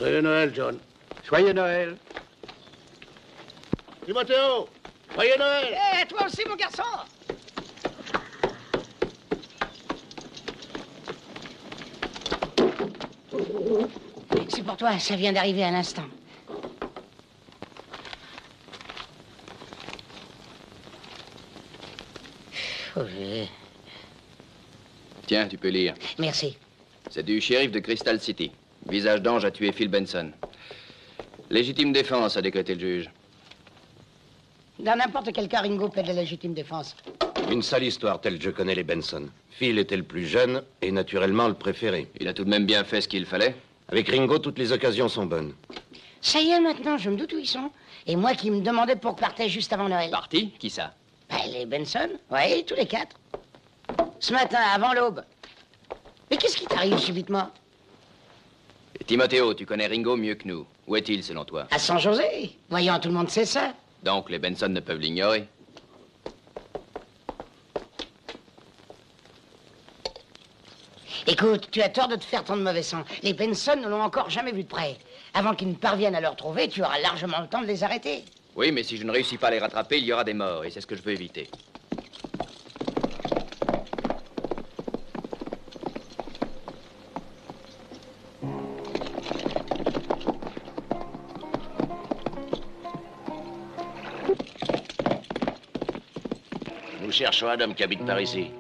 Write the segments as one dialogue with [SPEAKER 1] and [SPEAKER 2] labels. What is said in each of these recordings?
[SPEAKER 1] Joyeux Noël, John.
[SPEAKER 2] Joyeux Noël.
[SPEAKER 1] Timothéo, joyeux Noël.
[SPEAKER 3] Eh, toi aussi, mon garçon. C'est pour toi, ça vient d'arriver à l'instant. Oui.
[SPEAKER 4] Tiens, tu peux lire.
[SPEAKER 3] Merci.
[SPEAKER 4] C'est du shérif de Crystal City. Visage d'ange a tué Phil Benson. Légitime défense, a décrété le juge.
[SPEAKER 3] Dans n'importe quel cas, Ringo plaide la légitime défense.
[SPEAKER 5] Une sale histoire telle que je connais les Benson. Phil était le plus jeune et naturellement le préféré.
[SPEAKER 4] Il a tout de même bien fait ce qu'il fallait.
[SPEAKER 5] Avec Ringo, toutes les occasions sont bonnes.
[SPEAKER 3] Ça y est, maintenant, je me doute où ils sont. Et moi qui me demandais pour partir juste avant Noël.
[SPEAKER 4] Parti? Qui ça?
[SPEAKER 3] Ben, les Benson. Oui, tous les quatre. Ce matin, avant l'aube. Mais qu'est-ce qui t'arrive subitement?
[SPEAKER 4] Et Timothéo, tu connais Ringo mieux que nous. Où est-il, selon toi?
[SPEAKER 3] À San José. Voyons, tout le monde sait ça.
[SPEAKER 4] Donc, les Benson ne peuvent l'ignorer.
[SPEAKER 3] Écoute, tu as tort de te faire ton de mauvais sang. Les Benson ne l'ont encore jamais vu de près. Avant qu'ils ne parviennent à le retrouver, tu auras largement le temps de les arrêter.
[SPEAKER 4] Oui, mais si je ne réussis pas à les rattraper, il y aura des morts, et c'est ce que je veux éviter.
[SPEAKER 1] Nous cherchons un homme qui habite par ici.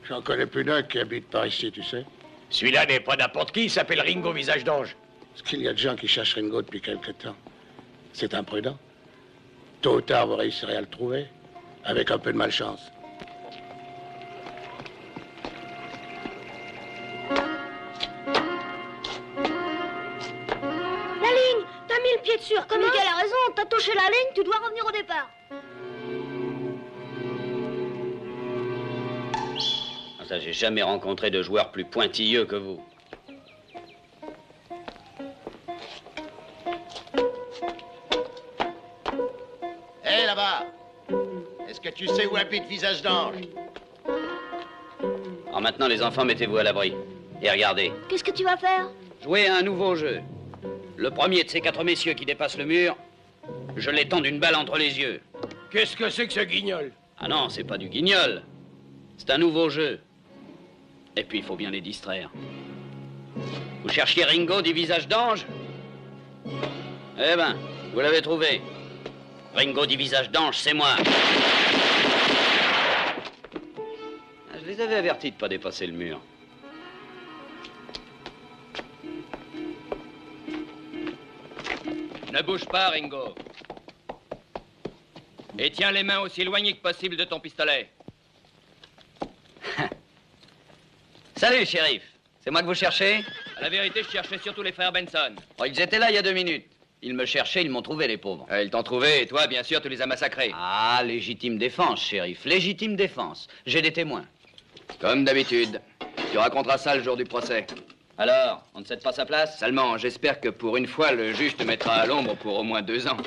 [SPEAKER 6] J'en connais plus d'un qui habite par ici, tu sais.
[SPEAKER 1] Celui-là n'est pas n'importe qui, il s'appelle Ringo Visage d'Ange.
[SPEAKER 6] Parce qu'il y a de gens qui cherchent Ringo depuis quelque temps. C'est imprudent. Tôt ou tard, vous réussirez à le trouver, avec un peu de malchance.
[SPEAKER 7] La ligne, t'as mis le pied dessus. Comment? Miguel a raison, t'as touché la ligne, tu dois revenir au départ.
[SPEAKER 2] Ça, j'ai jamais rencontré de joueur plus pointilleux que vous.
[SPEAKER 1] Hé, là-bas! Est-ce que tu sais où habite Visage d'Ange?
[SPEAKER 2] Alors maintenant, les enfants, mettez-vous à l'abri. Et regardez.
[SPEAKER 7] Qu'est-ce que tu vas faire?
[SPEAKER 2] Jouez à un nouveau jeu. Le premier de ces 4 messieurs qui dépasse le mur, je l'étends d'une balle entre les yeux.
[SPEAKER 1] Qu'est-ce que c'est que ce guignol?
[SPEAKER 2] Ah non, c'est pas du guignol. C'est un nouveau jeu. Et puis, il faut bien les distraire. Vous cherchiez Ringo du Visage d'Ange? Eh ben, vous l'avez trouvé. Ringo du Visage d'Ange, c'est moi. Ah, je les avais avertis de ne pas dépasser le mur.
[SPEAKER 4] Ne bouge pas, Ringo. Et tiens les mains aussi éloignées que possible de ton pistolet.
[SPEAKER 2] Salut, shérif. C'est moi que vous cherchez?
[SPEAKER 4] À la vérité, je cherchais surtout les frères Benson.
[SPEAKER 2] Oh, ils étaient là il y a 2 minutes. Ils me cherchaient, ils m'ont trouvé, les pauvres.
[SPEAKER 4] Ils t'ont trouvé, et toi, bien sûr, tu les as massacrés.
[SPEAKER 2] Ah, légitime défense, shérif. Légitime défense. J'ai des témoins.
[SPEAKER 4] Comme d'habitude. Tu raconteras ça le jour du procès.
[SPEAKER 2] Alors, on ne cède pas sa place?
[SPEAKER 4] Seulement, j'espère que pour une fois, le juge te mettra à l'ombre pour au moins 2 ans.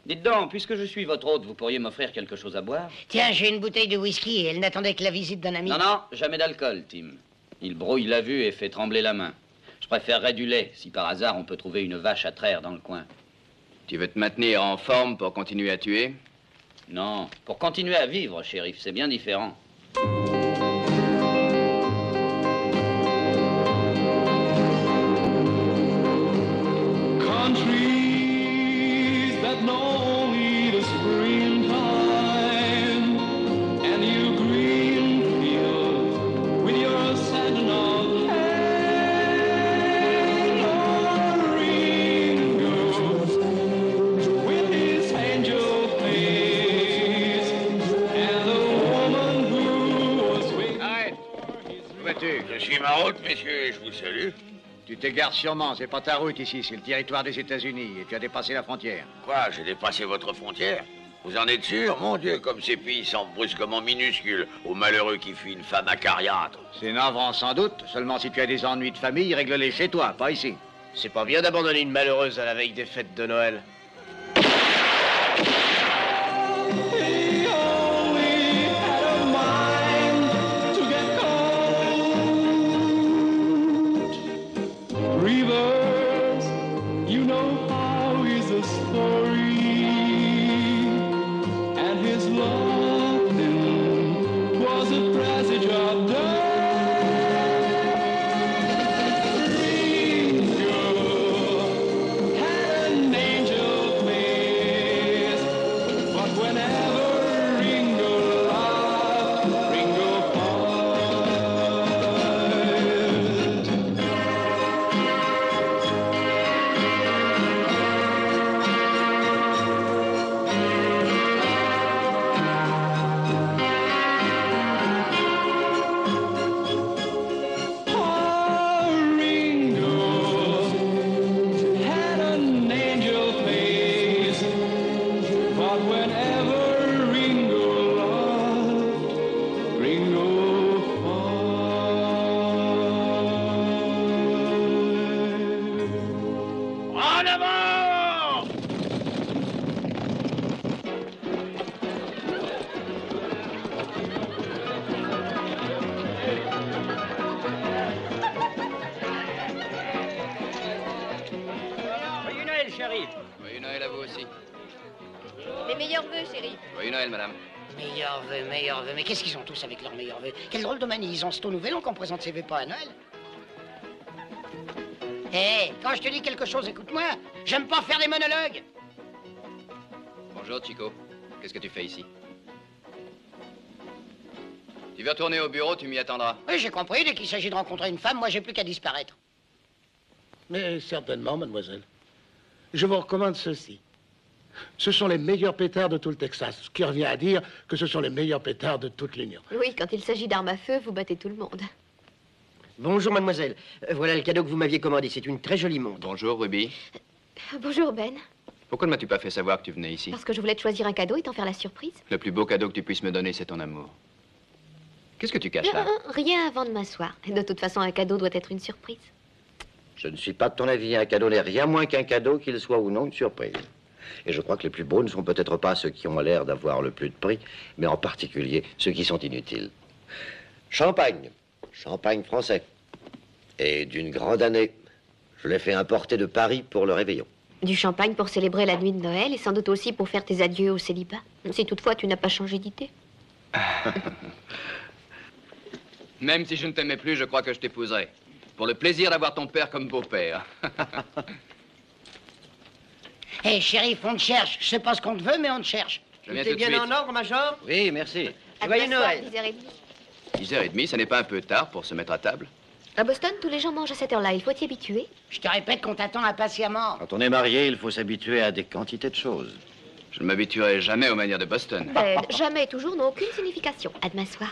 [SPEAKER 2] Dites donc, puisque je suis votre hôte, vous pourriez m'offrir quelque chose à boire?
[SPEAKER 3] Tiens, j'ai une bouteille de whisky et elle n'attendait que la visite d'un ami.
[SPEAKER 2] Non, non, jamais d'alcool, Tim. Il brouille la vue et fait trembler la main. Je préférerais du lait, si par hasard on peut trouver une vache à traire dans le coin.
[SPEAKER 4] Tu veux te maintenir en forme pour continuer à tuer?
[SPEAKER 2] Non, pour continuer à vivre, shérif, c'est bien différent.
[SPEAKER 8] Countries that know only the springtime, and you green fields with your sentinel with his angel face, and the woman who was waiting.
[SPEAKER 1] Arrête! Où vas-tu? Je suis ma route, messieurs, et je vous salue.
[SPEAKER 9] Tu t'égares sûrement, c'est pas ta route ici, c'est le territoire des États-Unis et tu as dépassé la frontière.
[SPEAKER 1] Quoi, j'ai dépassé votre frontière? Vous en êtes sûr? Mon Dieu, comme ces pays semblent brusquement minuscules au malheureux qui fuit une femme acariâtre.
[SPEAKER 9] C'est navrant sans doute, seulement si tu as des ennuis de famille, règle-les chez toi, pas ici.
[SPEAKER 1] C'est pas bien d'abandonner une malheureuse à la veille des fêtes de Noël.
[SPEAKER 8] Revive
[SPEAKER 2] shérif.
[SPEAKER 4] Joyeux Noël à vous aussi.
[SPEAKER 7] Les meilleurs vœux, chérie.
[SPEAKER 4] Joyeux Noël, madame.
[SPEAKER 3] Meilleurs vœux, meilleurs vœux. Mais qu'est-ce qu'ils ont tous avec leurs meilleurs vœux? Quelle drôle de manie. Ils ont ce nouvel an qu'on présente ses vœux pas à Noël. Hé, quand je te dis quelque chose, écoute-moi. J'aime pas faire des monologues.
[SPEAKER 4] Bonjour, Chico. Qu'est-ce que tu fais ici? Tu veux retourner au bureau, tu m'y attendras.
[SPEAKER 3] Oui, j'ai compris. Dès qu'il s'agit de rencontrer une femme, moi, j'ai plus qu'à disparaître.
[SPEAKER 6] Mais certainement, mademoiselle. Je vous recommande ceci. Ce sont les meilleurs pétards de tout le Texas, ce qui revient à dire que ce sont les meilleurs pétards de toute l'Union.
[SPEAKER 7] Oui, quand il s'agit d'armes à feu, vous battez tout le monde.
[SPEAKER 10] Bonjour, mademoiselle. Voilà le cadeau que vous m'aviez commandé. C'est une très jolie montre.
[SPEAKER 4] Bonjour, Ruby.
[SPEAKER 7] Bonjour, Ben.
[SPEAKER 4] Pourquoi ne m'as-tu pas fait savoir que tu venais ici?
[SPEAKER 7] Parce que je voulais te choisir un cadeau et t'en faire la surprise.
[SPEAKER 4] Le plus beau cadeau que tu puisses me donner, c'est ton amour. Qu'est-ce que tu caches là?
[SPEAKER 7] Rien avant de m'asseoir. De toute façon, un cadeau doit être une surprise.
[SPEAKER 5] Je ne suis pas de ton avis. Un cadeau n'est rien moins qu'un cadeau, qu'il soit ou non une surprise. Et je crois que les plus beaux ne sont peut-être pas ceux qui ont l'air d'avoir le plus de prix, mais en particulier ceux qui sont inutiles. Champagne. Champagne français. Et d'une grande année. Je l'ai fait importer de Paris pour le réveillon.
[SPEAKER 7] Du champagne pour célébrer la nuit de Noël et sans doute aussi pour faire tes adieux au célibat. Si toutefois tu n'as pas changé d'idée.
[SPEAKER 4] Même si je ne t'aimais plus, je crois que je t'épouserais. Pour le plaisir d'avoir ton père comme beau-père.
[SPEAKER 3] Hé, shérif, on te cherche. Je sais pas ce qu'on te veut, mais on te cherche.
[SPEAKER 4] Je viens
[SPEAKER 10] Tout est
[SPEAKER 4] tout de
[SPEAKER 10] bien
[SPEAKER 4] suite.
[SPEAKER 10] en ordre, Major?
[SPEAKER 5] Oui, merci.
[SPEAKER 10] Joyeux Noël.
[SPEAKER 7] 10h30.
[SPEAKER 4] 10h30, ça n'est pas un peu tard pour se mettre à table?
[SPEAKER 7] À Boston, tous les gens mangent à cette heure-là. Il faut t'y habituer.
[SPEAKER 3] Je te répète qu'on t'attend impatiemment.
[SPEAKER 5] Quand on est marié, il faut s'habituer à des quantités de choses.
[SPEAKER 4] Je ne m'habituerai jamais aux manières de Boston.
[SPEAKER 7] Ben, jamais et toujours n'ont aucune signification. À demain soir.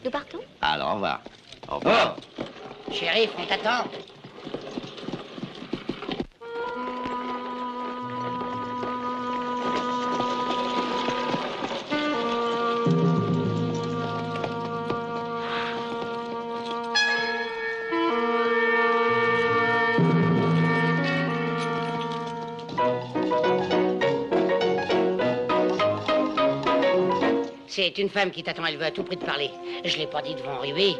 [SPEAKER 7] Nous partons?
[SPEAKER 5] Alors, au revoir. Au revoir.
[SPEAKER 3] Shérif, on t'attend. C'est une femme qui t'attend, elle veut à tout prix te parler. Je l'ai pas dit devant Ruby,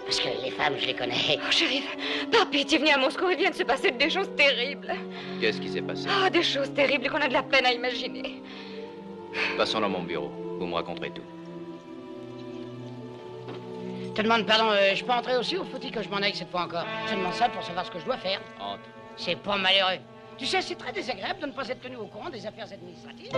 [SPEAKER 3] parce que les femmes, je les connais.
[SPEAKER 11] Oh, shérif, par pitié, venez à mon secours, il vient de se passer des choses terribles.
[SPEAKER 4] Qu'est-ce qui s'est passé?
[SPEAKER 11] Oh, des choses terribles qu'on a de la peine à imaginer.
[SPEAKER 4] Passons dans mon bureau. Vous me raconterez tout.
[SPEAKER 3] Je te demande pardon, je peux entrer aussi ou faut-il que je m'en aille cette fois encore? Je demande ça pour savoir ce que je dois faire.
[SPEAKER 4] Entre.
[SPEAKER 3] C'est pas malheureux. Tu sais, c'est très désagréable de ne pas être tenu au courant des affaires administratives.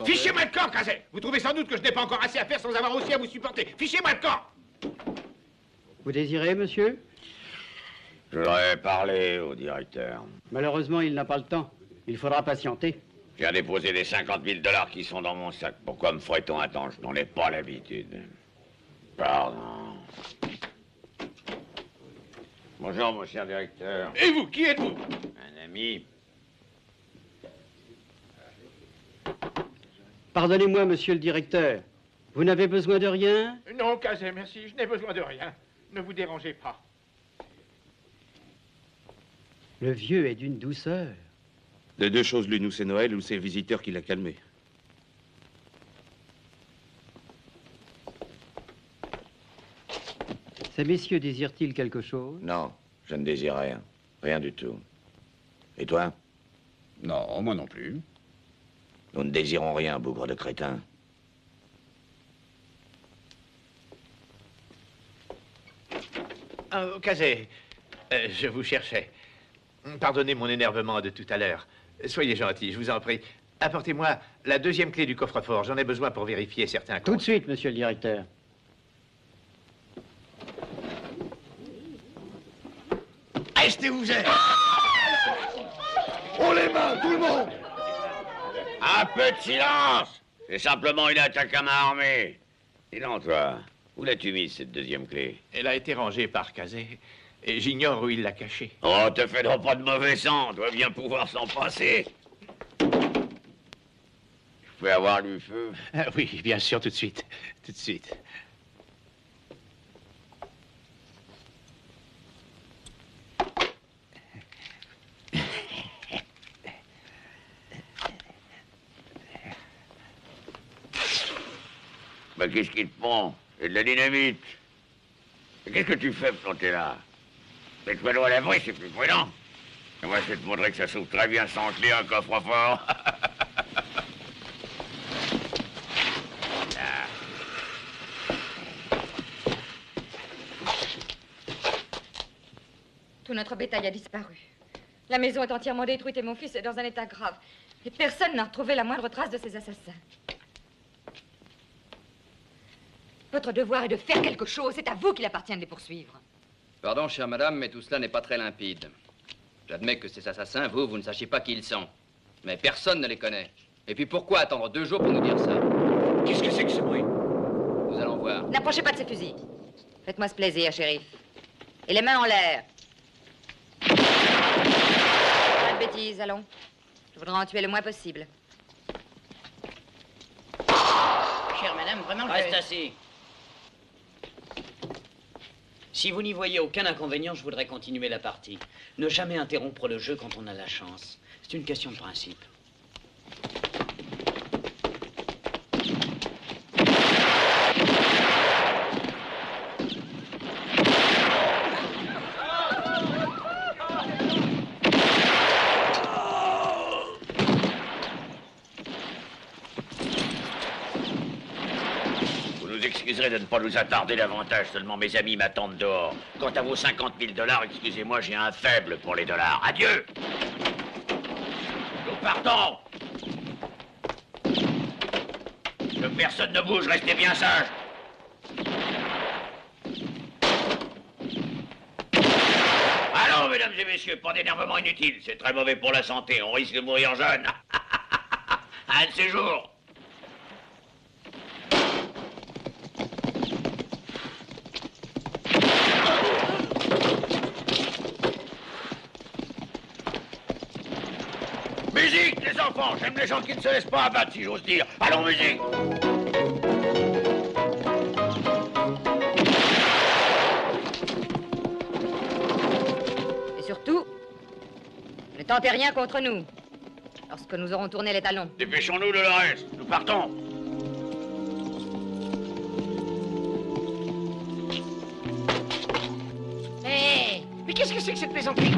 [SPEAKER 12] Fichez-moi le camp, Cazet! Vous trouvez sans doute que je n'ai pas encore assez à faire sans avoir aussi à vous supporter. Fichez-moi le camp!
[SPEAKER 10] Vous désirez, monsieur?
[SPEAKER 1] Je voudrais parler au directeur.
[SPEAKER 10] Malheureusement, il n'a pas le temps. Il faudra patienter.
[SPEAKER 1] J'ai déposé les 50 000 $ qui sont dans mon sac. Pourquoi me ferait-on attendre? Je n'en ai pas l'habitude. Pardon. Bonjour, mon cher directeur.
[SPEAKER 12] Et vous, qui êtes-vous?
[SPEAKER 1] Un ami.
[SPEAKER 10] Pardonnez-moi, monsieur le directeur. Vous n'avez besoin de rien?
[SPEAKER 12] Non, Cazet, merci. Je n'ai besoin de rien. Ne vous dérangez pas.
[SPEAKER 10] Le vieux est d'une douceur.
[SPEAKER 13] De deux choses l'une, ou c'est Noël ou c'est le visiteur qui l'a calmé.
[SPEAKER 10] Ces messieurs désirent-ils quelque chose?
[SPEAKER 1] Non, je ne désire rien. Rien du tout. Et toi?
[SPEAKER 2] Non, moi non plus.
[SPEAKER 1] Nous ne désirons rien, bougre de crétin.
[SPEAKER 12] Oh, Cazet, je vous cherchais. Pardonnez mon énervement de tout à l'heure. Soyez gentil, je vous en prie. Apportez-moi la deuxième clé du coffre-fort. J'en ai besoin pour vérifier certains comptes.
[SPEAKER 10] Tout de suite, monsieur le directeur.
[SPEAKER 12] Restez où vous êtes!
[SPEAKER 6] Oh, les mains, tout le monde!
[SPEAKER 1] Un peu de silence! C'est simplement une attaque à main armée. Dis donc, toi, où l'as-tu mise, cette deuxième clé?
[SPEAKER 12] Elle a été rangée par Cazet, et j'ignore où il l'a cachée.
[SPEAKER 1] Oh, te fais donc pas de mauvais sang, on doit bien pouvoir s'en passer. Je peux avoir du feu?
[SPEAKER 12] Ah oui, bien sûr, tout de suite. Tout de suite.
[SPEAKER 1] Bah, qu'est-ce qu'il te prend? C'est de la dynamite. Et qu'est-ce que tu fais planter là? Mets-toi l'eau à l'abri, c'est plus prudent. Et moi, je te montrer que ça s'ouvre très bien sans clé, un coffre-fort.
[SPEAKER 11] Tout notre bétail a disparu. La maison est entièrement détruite et mon fils est dans un état grave. Et personne n'a retrouvé la moindre trace de ces assassins. Votre devoir est de faire quelque chose. C'est à vous qu'il appartient de les poursuivre.
[SPEAKER 4] Pardon, chère madame, mais tout cela n'est pas très limpide. J'admets que ces assassins, vous ne sachiez pas qui ils sont. Mais personne ne les connaît. Et puis pourquoi attendre 2 jours pour nous dire ça?
[SPEAKER 1] Qu'est-ce que c'est que ce bruit?
[SPEAKER 4] Nous allons voir.
[SPEAKER 11] N'approchez pas de ces fusils. Faites-moi ce plaisir, shérif. Et les mains en l'air. Pas de bêtises, allons. Je voudrais en tuer le moins possible.
[SPEAKER 3] Chère madame, vraiment,
[SPEAKER 2] Reste assis. Si vous n'y voyez aucun inconvénient, je voudrais continuer la partie. Ne jamais interrompre le jeu quand on a la chance. C'est une question de principe.
[SPEAKER 1] Excuserez de ne pas nous attarder davantage, seulement mes amis m'attendent dehors. Quant à vos 50 000 $, excusez-moi, j'ai un faible pour les dollars. Adieu! Nous partons! Que personne ne bouge, restez bien sages. Allons, mesdames et messieurs, pas d'énervement inutile, c'est très mauvais pour la santé, on risque de mourir jeune. Un de ces jours. Musique, les enfants! J'aime les gens qui ne se laissent pas abattre, si j'ose dire. Allons, musique!
[SPEAKER 11] Et surtout, ne tentez rien contre nous. Lorsque nous aurons tourné les talons.
[SPEAKER 1] Dépêchons-nous de le reste. Nous partons.
[SPEAKER 3] Hé, mais qu'est-ce que c'est que cette plaisanterie?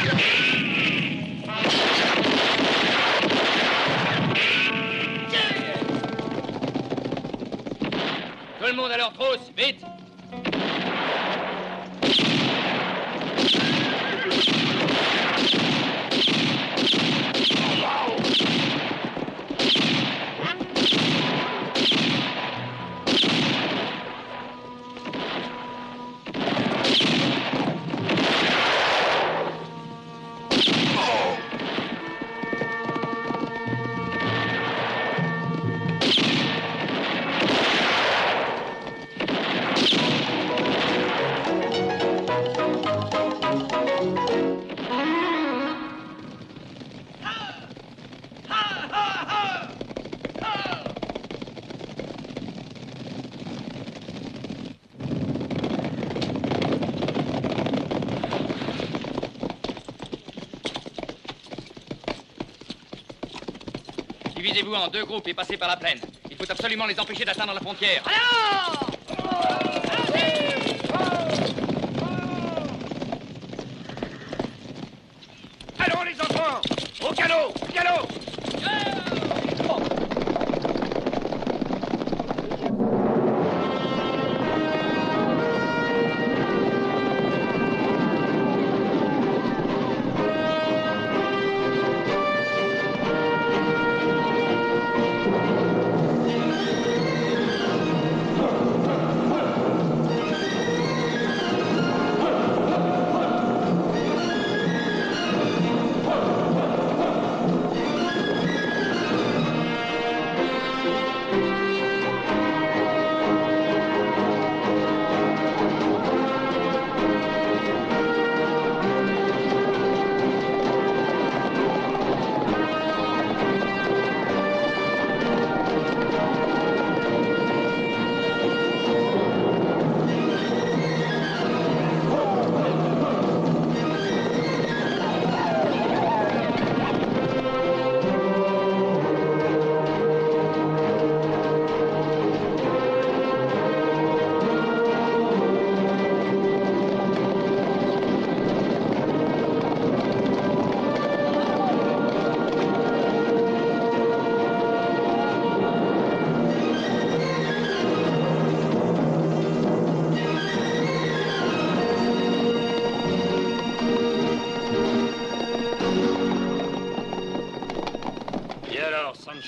[SPEAKER 2] Tout le monde à leur trousse, vite! Divisez-vous en 2 groupes et passez par la plaine. Il faut absolument les empêcher d'atteindre la frontière.
[SPEAKER 3] Alors!
[SPEAKER 1] Allons, les enfants! Au galop! Au galop!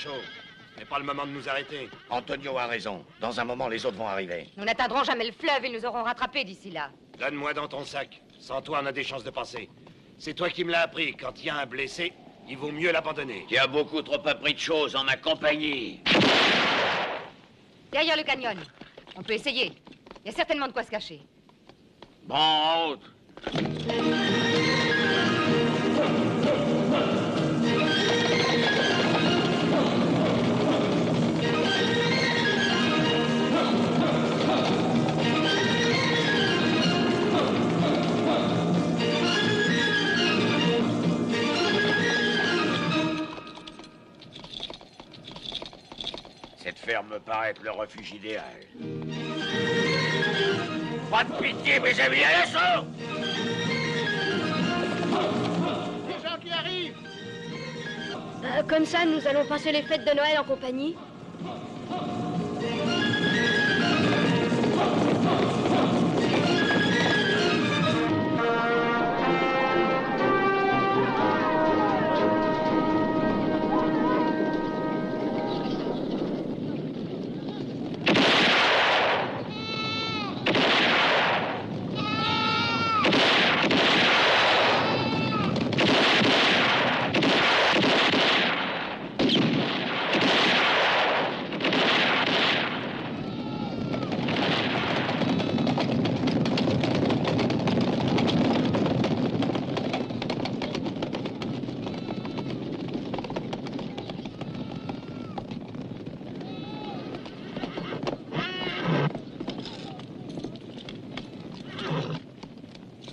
[SPEAKER 9] chaud. Mais pas le moment de nous arrêter.
[SPEAKER 5] Antonio a raison. Dans un moment, les autres vont arriver.
[SPEAKER 11] Nous n'atteindrons jamais le fleuve, ils nous auront rattrapés d'ici là.
[SPEAKER 9] Donne-moi dans ton sac. Sans toi, on a des chances de passer. C'est toi qui me l'as appris. Quand il y a un blessé, il vaut mieux l'abandonner.
[SPEAKER 1] Tu as beaucoup trop appris de choses en ma compagnie.
[SPEAKER 11] Derrière le canyon. On peut essayer. Il y a certainement de quoi se cacher.
[SPEAKER 1] Bon, en route. Cette ferme me paraît être le refuge idéal. Pas de pitié, mes amis, à l'assaut!
[SPEAKER 6] Les gens qui arrivent!
[SPEAKER 7] Comme ça, nous allons passer les fêtes de Noël en compagnie.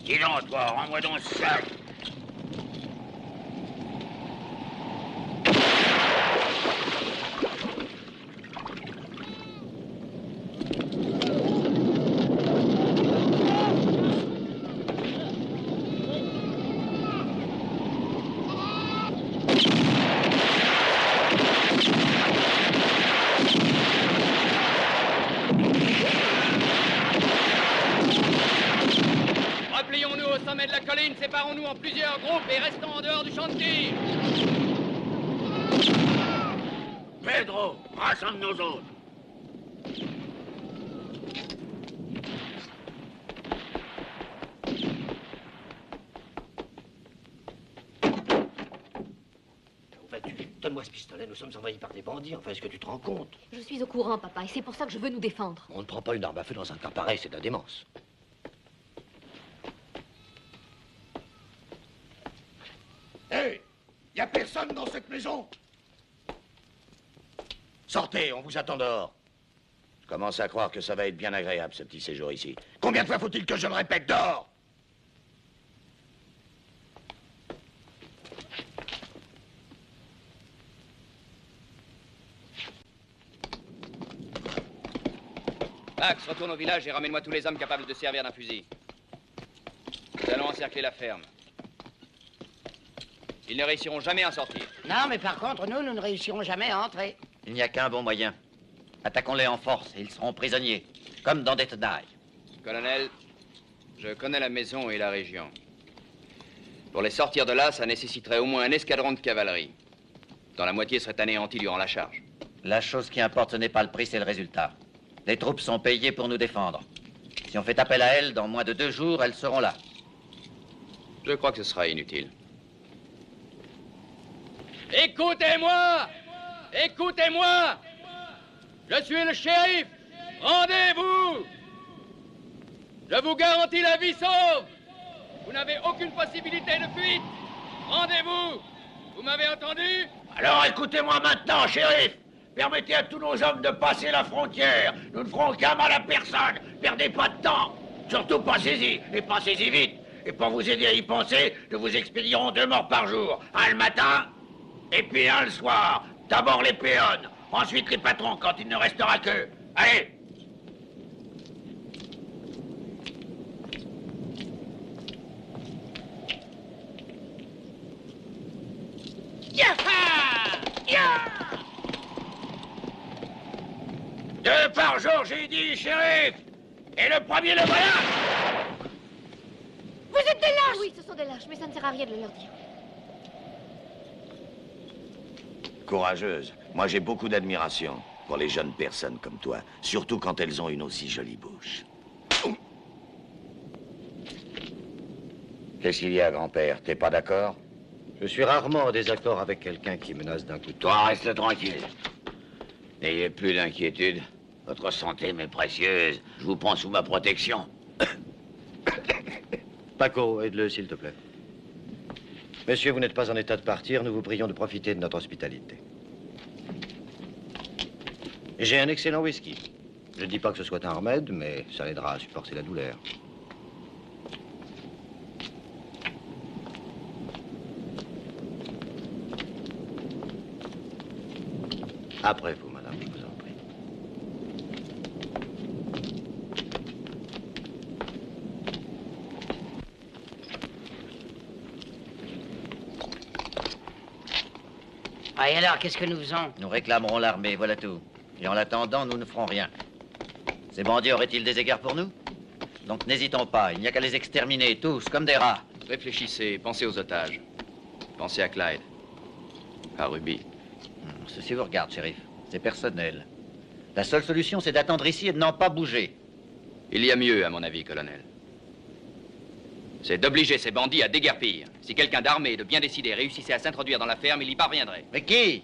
[SPEAKER 1] Dis donc, toi, rends-moi donc ce sac.
[SPEAKER 2] Replions-nous au sommet de la colline, séparons-nous en plusieurs groupes et restons en dehors du champ de tir.
[SPEAKER 1] Pedro, rassemble nos autres.
[SPEAKER 10] Donne-moi ce pistolet, nous sommes envahis par des bandits. Enfin, est-ce que tu te rends compte?
[SPEAKER 7] Je suis au courant, papa, et c'est pour ça que je veux nous défendre.
[SPEAKER 10] On ne prend pas une arme à feu dans un cas pareil, c'est de la démence.
[SPEAKER 5] Hé! Y a personne dans cette maison? Sortez, on vous attend dehors. Je commence à croire que ça va être bien agréable, ce petit séjour ici. Combien de fois faut-il que je le répète? Dehors!
[SPEAKER 4] Max, retourne au village et ramène-moi tous les hommes capables de servir d'un fusil. Nous allons encercler la ferme. Ils ne réussiront jamais à en sortir.
[SPEAKER 3] Non, mais par contre, nous ne réussirons jamais à entrer.
[SPEAKER 5] Il n'y a qu'un bon moyen. Attaquons-les en force et ils seront prisonniers, comme dans des tenailles.
[SPEAKER 4] Colonel, je connais la maison et la région. Pour les sortir de là, ça nécessiterait au moins un escadron de cavalerie. Dans la moitié serait anéanti durant la charge.
[SPEAKER 5] La chose qui importe, ce n'est pas le prix, c'est le résultat. Les troupes sont payées pour nous défendre. Si on fait appel à elles, dans moins de 2 jours, elles seront là.
[SPEAKER 4] Je crois que ce sera inutile.
[SPEAKER 2] Écoutez-moi! Écoutez-moi! Je suis le shérif! Rendez-vous! Je vous garantis la vie sauve! Vous n'avez aucune possibilité de fuite! Rendez-vous! Vous m'avez entendu?
[SPEAKER 1] Alors écoutez-moi maintenant, shérif. Permettez à tous nos hommes de passer la frontière. Nous ne ferons aucun mal à personne. Perdez pas de temps. Surtout passez-y, et passez-y vite. Et pour vous aider à y penser, nous vous expédierons 2 morts par jour. Un le matin, et puis un le soir. D'abord les péons, ensuite les patrons quand il ne restera qu'eux. Allez! Yaha! Ya! 2 par jour, j'ai dit, shérif! Et le premier, le voilà!
[SPEAKER 7] Vous êtes des lâches! Oui, ce sont des lâches, mais ça ne sert à rien de le leur dire.
[SPEAKER 5] Courageuse.
[SPEAKER 1] Moi, j'ai beaucoup d'admiration pour les jeunes personnes comme toi, surtout quand elles ont une aussi jolie bouche.
[SPEAKER 5] Qu'est-ce qu'il y a, grand-père? T'es pas d'accord? Je suis rarement en désaccord avec quelqu'un qui menace d'un couteau.
[SPEAKER 1] Toi, reste tranquille. N'ayez plus d'inquiétude. Votre santé m'est précieuse. Je vous prends sous ma protection.
[SPEAKER 5] Paco, aide-le, s'il te plaît. Monsieur, vous n'êtes pas en état de partir. Nous vous prions de profiter de notre hospitalité. J'ai un excellent whisky. Je ne dis pas que ce soit un remède, mais ça l'aidera à supporter la douleur. Après vous, madame, je vous en prie.
[SPEAKER 3] Ah, et alors, qu'est-ce que nous faisons?
[SPEAKER 5] Nous réclamerons l'armée, voilà tout. Et en l'attendant, nous ne ferons rien. Ces bandits auraient-ils des égards pour nous? Donc n'hésitons pas, il n'y a qu'à les exterminer, tous, comme des rats.
[SPEAKER 4] Réfléchissez, pensez aux otages. Pensez à Clyde. À Ruby.
[SPEAKER 5] Ceci vous regarde, shérif. C'est personnel. La seule solution, c'est d'attendre ici et de n'en pas bouger.
[SPEAKER 4] Il y a mieux, à mon avis, colonel. C'est d'obliger ces bandits à déguerpir. Si quelqu'un d'armé et de bien décidé réussissait à s'introduire dans la ferme, il y parviendrait.
[SPEAKER 5] Mais qui?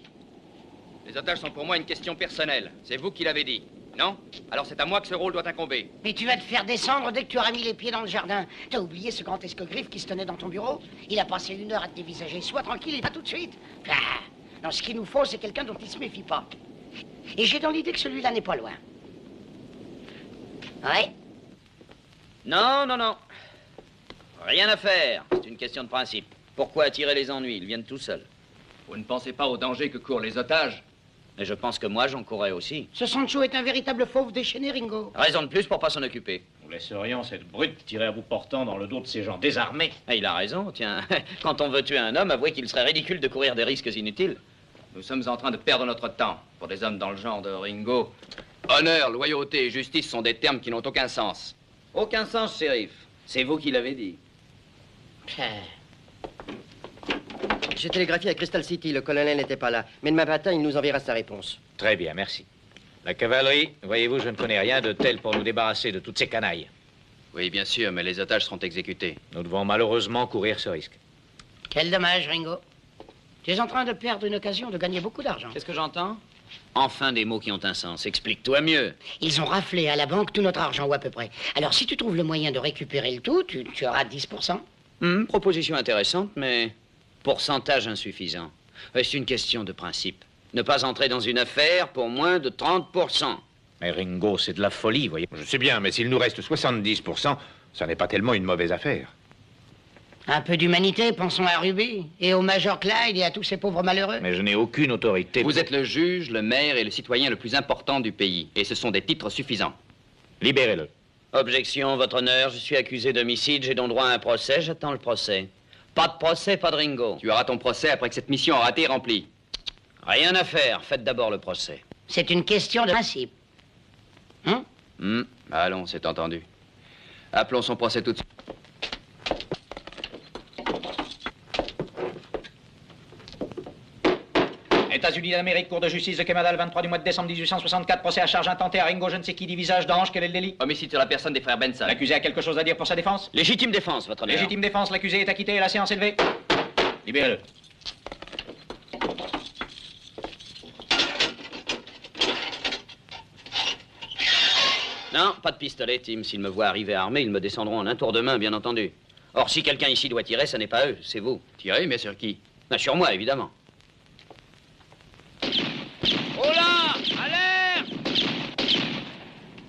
[SPEAKER 4] Les otages sont pour moi une question personnelle. C'est vous qui l'avez dit, non? Alors c'est à moi que ce rôle doit incomber.
[SPEAKER 3] Mais tu vas te faire descendre dès que tu auras mis les pieds dans le jardin. T'as oublié ce grand escogriffe qui se tenait dans ton bureau? Il a passé 1 heure à te dévisager. Sois tranquille et pas tout de suite. Ah, non, ce qu'il nous faut, c'est quelqu'un dont il se méfie pas. Et j'ai dans l'idée que celui-là n'est pas loin. Ouais?
[SPEAKER 2] Non, non, non. Rien à faire. C'est une question de principe. Pourquoi attirer les ennuis? Ils viennent tout seuls.
[SPEAKER 4] Vous ne pensez pas au danger que courent les otages?
[SPEAKER 2] Et je pense que moi, j'en courrais aussi.
[SPEAKER 3] Ce Sancho est un véritable fauve déchaîné, Ringo.
[SPEAKER 2] Raison de plus pour pas s'en occuper.
[SPEAKER 14] Nous laisserions cette brute tirer à bout portant dans le dos de ces gens désarmés.
[SPEAKER 2] Ah, il a raison, tiens. Quand on veut tuer un homme, avouez qu'il serait ridicule de courir des risques inutiles.
[SPEAKER 4] Nous sommes en train de perdre notre temps. Pour des hommes dans le genre de Ringo, honneur, loyauté et justice sont des termes qui n'ont aucun sens.
[SPEAKER 2] Aucun sens, shérif. C'est vous qui l'avez dit.
[SPEAKER 10] J'ai télégraphié à Crystal City. Le colonel n'était pas là. Mais demain matin, il nous enverra sa réponse.
[SPEAKER 12] Très bien, merci. La cavalerie, voyez-vous, je ne connais rien de tel pour nous débarrasser de toutes ces canailles.
[SPEAKER 4] Oui, bien sûr, mais les otages seront exécutés.
[SPEAKER 12] Nous devons malheureusement courir ce risque.
[SPEAKER 3] Quel dommage, Ringo. Tu es en train de perdre une occasion de gagner beaucoup d'argent.
[SPEAKER 2] Qu'est-ce que j'entends? Enfin des mots qui ont un sens. Explique-toi mieux.
[SPEAKER 3] Ils ont raflé à la banque tout notre argent, ou à peu près. Alors, si tu trouves le moyen de récupérer le tout, tu auras 10%.
[SPEAKER 2] Proposition intéressante, mais pourcentage insuffisant. C'est une question de principe. Ne pas entrer dans une affaire pour moins de 30%.
[SPEAKER 12] Mais Ringo, c'est de la folie, voyez. Je sais bien, mais s'il nous reste 70%, ça n'est pas tellement une mauvaise affaire.
[SPEAKER 3] Un peu d'humanité, pensons à Ruby, et au Major Clyde et à tous ces pauvres malheureux.
[SPEAKER 12] Mais je n'ai aucune autorité.
[SPEAKER 4] Vous êtes le juge, le maire et le citoyen le plus important du pays. Et ce sont des titres suffisants.
[SPEAKER 12] Libérez-le.
[SPEAKER 2] Objection, votre honneur. Je suis accusé d'homicide. J'ai donc droit à un procès. J'attends le procès. Pas de procès, pas de Ringo.
[SPEAKER 4] Tu auras ton procès après que cette mission aura été remplie.
[SPEAKER 2] Rien à faire. Faites d'abord le procès.
[SPEAKER 3] C'est une question de principe. Hein?
[SPEAKER 4] Allons, c'est entendu. Appelons son procès tout de suite.
[SPEAKER 14] États-Unis d'Amérique, Cour de justice de Kemadal, 23 du mois de décembre 1864, procès à charge intentée à Ringo, je ne sais qui, dit visage d'ange, quel est le délit?
[SPEAKER 4] Homicide sur la personne des frères Benson.
[SPEAKER 14] L'accusé a quelque chose à dire pour sa défense?
[SPEAKER 2] Légitime défense, votre honneur.
[SPEAKER 14] Légitime défense, l'accusé est acquitté et la séance est levée. Libérez-le.
[SPEAKER 2] Non, pas de pistolet, Tim. S'ils me voient arriver armé, ils me descendront en un tour de main, bien entendu. Or, si quelqu'un ici doit tirer, ce n'est pas eux, c'est vous.
[SPEAKER 4] Tirer, mais sur qui?
[SPEAKER 2] Sur moi, évidemment. Oh là! À l'air!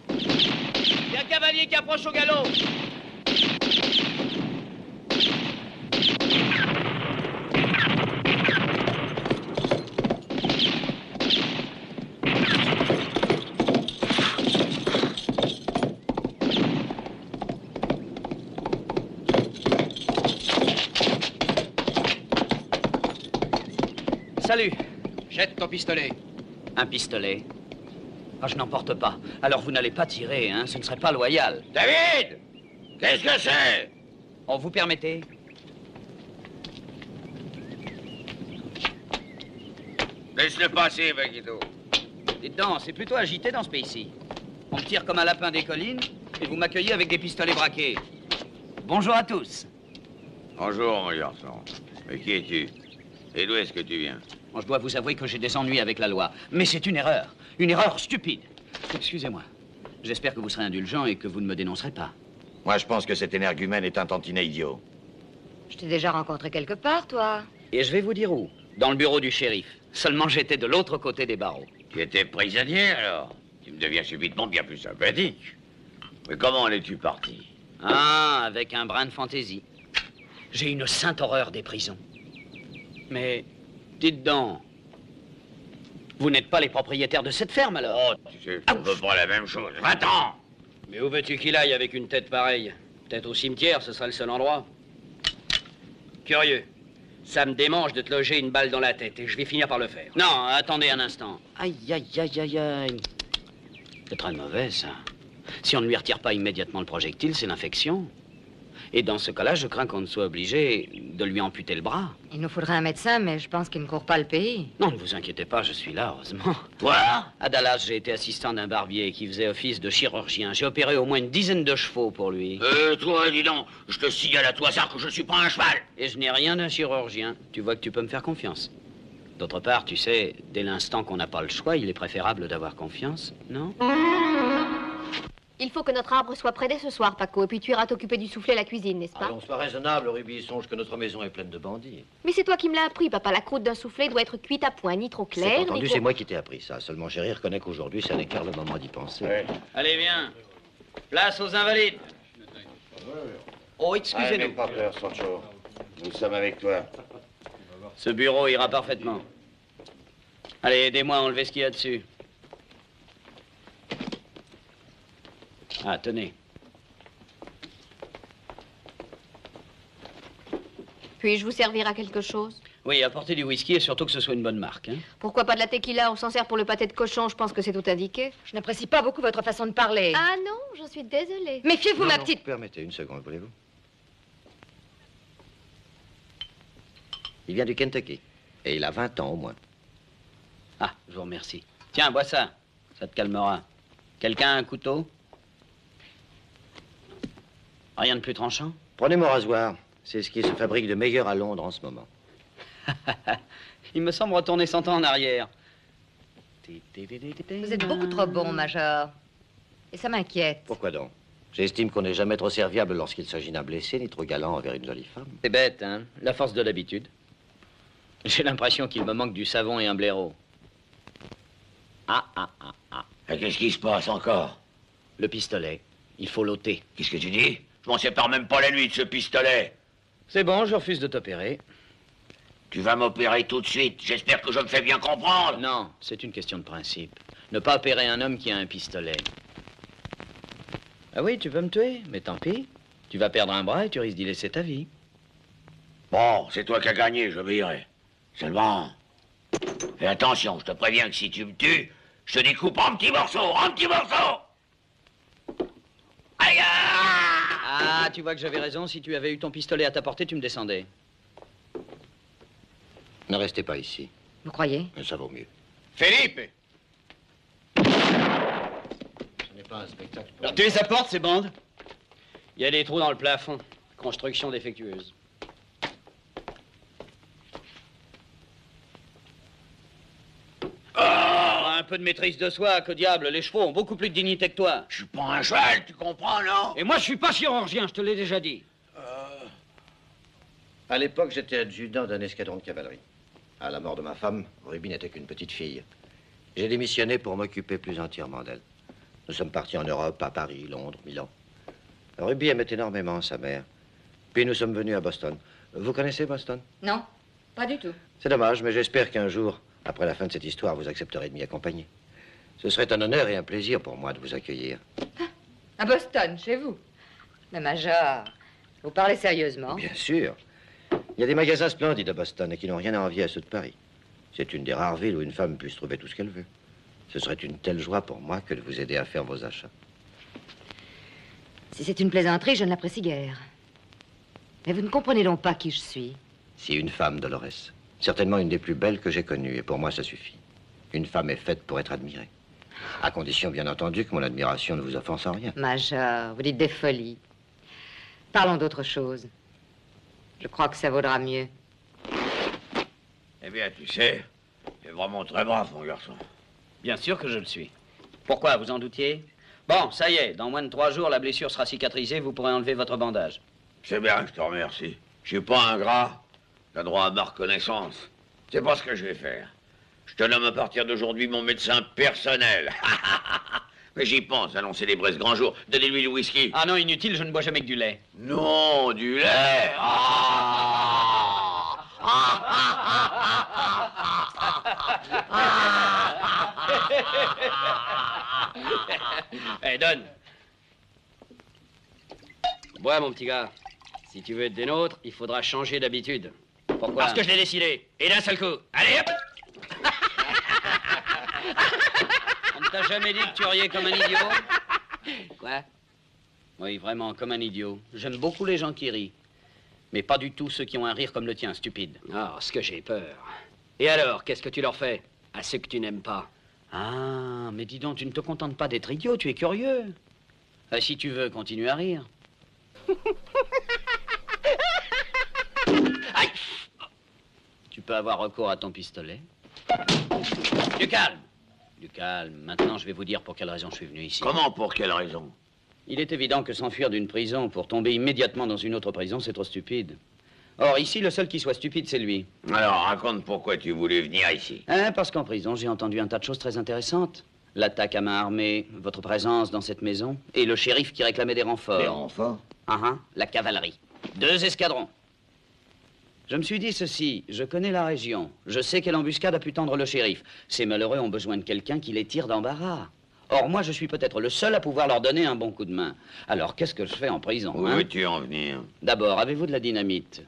[SPEAKER 2] Il y a un cavalier qui approche au galop! Salut!
[SPEAKER 4] Jette ton pistolet.
[SPEAKER 2] Un pistolet? Ah, je n'en porte pas. Alors vous n'allez pas tirer, hein? Ce ne serait pas loyal.
[SPEAKER 1] David! Qu'est-ce que c'est?
[SPEAKER 2] Oh, vous permettez?
[SPEAKER 1] Laisse-le passer, Vaquito.
[SPEAKER 2] Dites donc, c'est plutôt agité dans ce pays-ci. On me tire comme un lapin des collines et vous m'accueillez avec des pistolets braqués. Bonjour à tous.
[SPEAKER 1] Bonjour, mon garçon. Mais qui es-tu? Et d'où est-ce que tu viens?
[SPEAKER 2] Bon, je dois vous avouer que j'ai des ennuis avec la loi. Mais c'est une erreur stupide. Excusez-moi. J'espère que vous serez indulgent et que vous ne me dénoncerez pas.
[SPEAKER 5] Moi, je pense que cet énergumène est un tantinet idiot.
[SPEAKER 11] Je t'ai déjà rencontré quelque part, toi.
[SPEAKER 2] Et je vais vous dire où. Dans le bureau du shérif. Seulement j'étais de l'autre côté des barreaux.
[SPEAKER 1] Tu étais prisonnier, alors? Tu me deviens subitement bien plus sympathique. Mais comment en es-tu parti?
[SPEAKER 2] Ah, avec un brin de fantaisie. J'ai une sainte horreur des prisons. Mais, dites donc, vous n'êtes pas les propriétaires de cette ferme, alors?
[SPEAKER 1] Oh, tu sais, c'est à peu près la même chose. Va-t'en!
[SPEAKER 15] Mais où veux-tu qu'il aille avec une tête pareille? Peut-être au cimetière, ce sera le seul endroit. Curieux. Ça me démange de te loger une balle dans la tête et je vais finir par le faire.
[SPEAKER 2] Non, attendez un instant. Aïe, aïe, aïe, aïe, aïe. C'est très mauvais, ça. Si on ne lui retire pas immédiatement le projectile, c'est l'infection. Et dans ce cas-là, je crains qu'on ne soit obligé de lui amputer le bras.
[SPEAKER 11] Il nous faudrait un médecin, mais je pense qu'il ne court pas le pays.
[SPEAKER 2] Non, ne vous inquiétez pas, je suis là, heureusement.
[SPEAKER 1] Toi?
[SPEAKER 2] À Dallas, j'ai été assistant d'un barbier qui faisait office de chirurgien. J'ai opéré au moins une dizaine de chevaux pour lui.
[SPEAKER 1] Toi, dis donc, je te signale à toi ça que je suis pas un cheval.
[SPEAKER 2] Et je n'ai rien d'un chirurgien. Tu vois que tu peux me faire confiance. D'autre part, tu sais, dès l'instant qu'on n'a pas le choix, il est préférable d'avoir confiance, non?
[SPEAKER 7] Il faut que notre arbre soit prêt dès ce soir, Paco, et puis tu iras t'occuper du soufflet à la cuisine, n'est-ce pas?
[SPEAKER 5] Allons, sois raisonnable, Ruby. Songe que notre maison est pleine de bandits.
[SPEAKER 7] Mais c'est toi qui me l'as appris, papa. La croûte d'un soufflet doit être cuite à point, ni trop claire,
[SPEAKER 5] C'est entendu,
[SPEAKER 7] ni
[SPEAKER 5] c'est
[SPEAKER 7] trop...
[SPEAKER 5] moi qui t'ai appris ça. Seulement, chérie, reconnais qu'aujourd'hui, ça n'est qu'un le moment d'y penser. Ouais.
[SPEAKER 15] Allez, viens. Place aux invalides.
[SPEAKER 2] Oh, excusez-nous.
[SPEAKER 13] N'aie pas peur, Sancho. Nous sommes avec toi.
[SPEAKER 2] Ce bureau ira parfaitement. Allez, aidez-moi à enlever ce qu'il y a dessus. Ah, tenez.
[SPEAKER 7] Puis-je vous servir à quelque chose?
[SPEAKER 2] Oui, apportez du whisky et surtout que ce soit une bonne marque. Hein.
[SPEAKER 7] Pourquoi pas de la tequila? On s'en sert pour le pâté de cochon, je pense que c'est tout indiqué.
[SPEAKER 11] Je n'apprécie pas beaucoup votre façon de parler.
[SPEAKER 7] Ah non, j'en suis désolée.
[SPEAKER 11] Méfiez-vous, ma petite...
[SPEAKER 5] Permettez une seconde, voulez-vous? Il vient du Kentucky. Et il a 20 ans au moins.
[SPEAKER 2] Ah, je vous remercie. Tiens, bois ça. Ça te calmera. Quelqu'un a un couteau? Rien de plus tranchant?
[SPEAKER 5] Prenez mon rasoir. C'est ce qui se fabrique de meilleur à Londres en ce moment.
[SPEAKER 2] Il me semble retourner 100 ans en arrière.
[SPEAKER 11] Vous êtes beaucoup trop bon, Major. Et ça m'inquiète.
[SPEAKER 5] Pourquoi donc? J'estime qu'on n'est jamais trop serviable lorsqu'il s'agit d'un blessé, ni trop galant envers une jolie femme.
[SPEAKER 2] C'est bête, hein? La force de l'habitude. J'ai l'impression qu'il me manque du savon et un blaireau.
[SPEAKER 1] Et qu'est-ce qui se passe encore?
[SPEAKER 2] Le pistolet. Il faut l'ôter.
[SPEAKER 1] Qu'est-ce que tu dis? Je m'en sépare même pas la nuit de ce pistolet.
[SPEAKER 2] C'est bon, je refuse de t'opérer.
[SPEAKER 1] Tu vas m'opérer tout de suite. J'espère que je me fais bien comprendre.
[SPEAKER 2] Non, c'est une question de principe. Ne pas opérer un homme qui a un pistolet. Ah oui, tu veux me tuer, mais tant pis. Tu vas perdre un bras et tu risques d'y laisser ta vie.
[SPEAKER 1] Bon, c'est toi qui as gagné, j'obéirai. Seulement... Fais attention, je te préviens que si tu me tues, je te découpe en petits morceaux, en petits morceaux. Aïe!
[SPEAKER 2] Ah, tu vois que j'avais raison. Si tu avais eu ton pistolet à ta portée, tu me descendais.
[SPEAKER 5] Ne restez pas ici.
[SPEAKER 11] Vous croyez?
[SPEAKER 5] Mais ça vaut mieux.
[SPEAKER 9] Philippe!
[SPEAKER 5] Ce n'est pas un spectacle.
[SPEAKER 15] Alors, tu les apportes, ces bandes? Il y a des trous dans le plafond. Construction défectueuse. Un peu de maîtrise de soi, que diable, les chevaux ont beaucoup plus de dignité que toi.
[SPEAKER 1] Je suis pas un cheval, tu comprends, non?
[SPEAKER 15] Et moi, je suis pas chirurgien, je te l'ai déjà dit.
[SPEAKER 5] À l'époque, j'étais adjudant d'un escadron de cavalerie. À la mort de ma femme, Ruby n'était qu'une petite fille. J'ai démissionné pour m'occuper plus entièrement d'elle. Nous sommes partis en Europe, à Paris, Londres, Milan. Ruby aimait énormément sa mère. Puis nous sommes venus à Boston. Vous connaissez Boston?
[SPEAKER 11] Non, pas du tout.
[SPEAKER 5] C'est dommage, mais j'espère qu'un jour, après la fin de cette histoire, vous accepterez de m'y accompagner. Ce serait un honneur et un plaisir pour moi de vous accueillir.
[SPEAKER 11] À Boston, chez vous. Mais Major, vous parlez sérieusement?
[SPEAKER 5] Bien sûr. Il y a des magasins splendides à Boston et qui n'ont rien à envier à ceux de Paris. C'est une des rares villes où une femme puisse trouver tout ce qu'elle veut. Ce serait une telle joie pour moi que de vous aider à faire vos achats.
[SPEAKER 11] Si c'est une plaisanterie, je ne l'apprécie guère. Mais vous ne comprenez donc pas qui je suis.
[SPEAKER 5] Si une femme, Dolores. Certainement une des plus belles que j'ai connues, et pour moi, ça suffit. Une femme est faite pour être admirée. À condition, bien entendu, que mon admiration ne vous offense en rien.
[SPEAKER 11] Major, vous dites des folies. Parlons d'autre chose. Je crois que ça vaudra mieux.
[SPEAKER 1] Eh bien, tu sais, tu es vraiment très brave, mon garçon.
[SPEAKER 2] Bien sûr que je le suis. Pourquoi, vous en doutiez? Bon, ça y est, dans moins de 3 jours, la blessure sera cicatrisée, vous pourrez enlever votre bandage.
[SPEAKER 1] C'est bien, je te remercie. Je suis pas ingrat. T'as droit à ma reconnaissance. C'est pas ce que je vais faire. Je te nomme à partir d'aujourd'hui mon médecin personnel. Mais j'y pense, allons célébrer ce grand jour. Donnez-lui le whisky.
[SPEAKER 2] Ah non, inutile, je ne bois jamais que du lait.
[SPEAKER 1] Non, du lait.
[SPEAKER 15] Eh, donne. Bois, mon petit gars. Si tu veux être des nôtres, il faudra changer d'habitude.
[SPEAKER 2] Pourquoi?
[SPEAKER 15] Parce que je l'ai décidé. Et d'un seul coup. Allez, hop!
[SPEAKER 2] On ne t'a jamais dit que tu riais comme un idiot?
[SPEAKER 15] Quoi?
[SPEAKER 2] Oui, vraiment, comme un idiot. J'aime beaucoup les gens qui rient. Mais pas du tout ceux qui ont un rire comme le tien, stupide.
[SPEAKER 15] Ah, ce que j'ai peur. Et alors, qu'est-ce que tu leur fais? À ceux que tu n'aimes pas.
[SPEAKER 2] Ah, mais dis donc, tu ne te contentes pas d'être idiot, tu es curieux. Si tu veux, continue à rire. Aïe! Tu peux avoir recours à ton pistolet. Du calme. Du calme. Maintenant, je vais vous dire pour quelle raison je suis venu ici.
[SPEAKER 1] Comment, pour quelle raison?
[SPEAKER 2] Il est évident que s'enfuir d'une prison pour tomber immédiatement dans une autre prison, c'est trop stupide. Or, ici, le seul qui soit stupide, c'est lui.
[SPEAKER 1] Alors, raconte pourquoi tu voulais venir ici.
[SPEAKER 2] Hein, parce qu'en prison, j'ai entendu un tas de choses très intéressantes. L'attaque à main armée, votre présence dans cette maison, et le shérif qui réclamait des renforts.
[SPEAKER 1] Des renforts?
[SPEAKER 2] La cavalerie. 2 escadrons. Je me suis dit ceci, je connais la région. Je sais quelle embuscade a pu tendre le shérif. Ces malheureux ont besoin de quelqu'un qui les tire d'embarras. Or, moi, je suis peut-être le seul à pouvoir leur donner un bon coup de main. Alors, qu'est-ce que je fais en prison?
[SPEAKER 1] Où veux-tu en venir?
[SPEAKER 2] D'abord, avez-vous de la dynamite?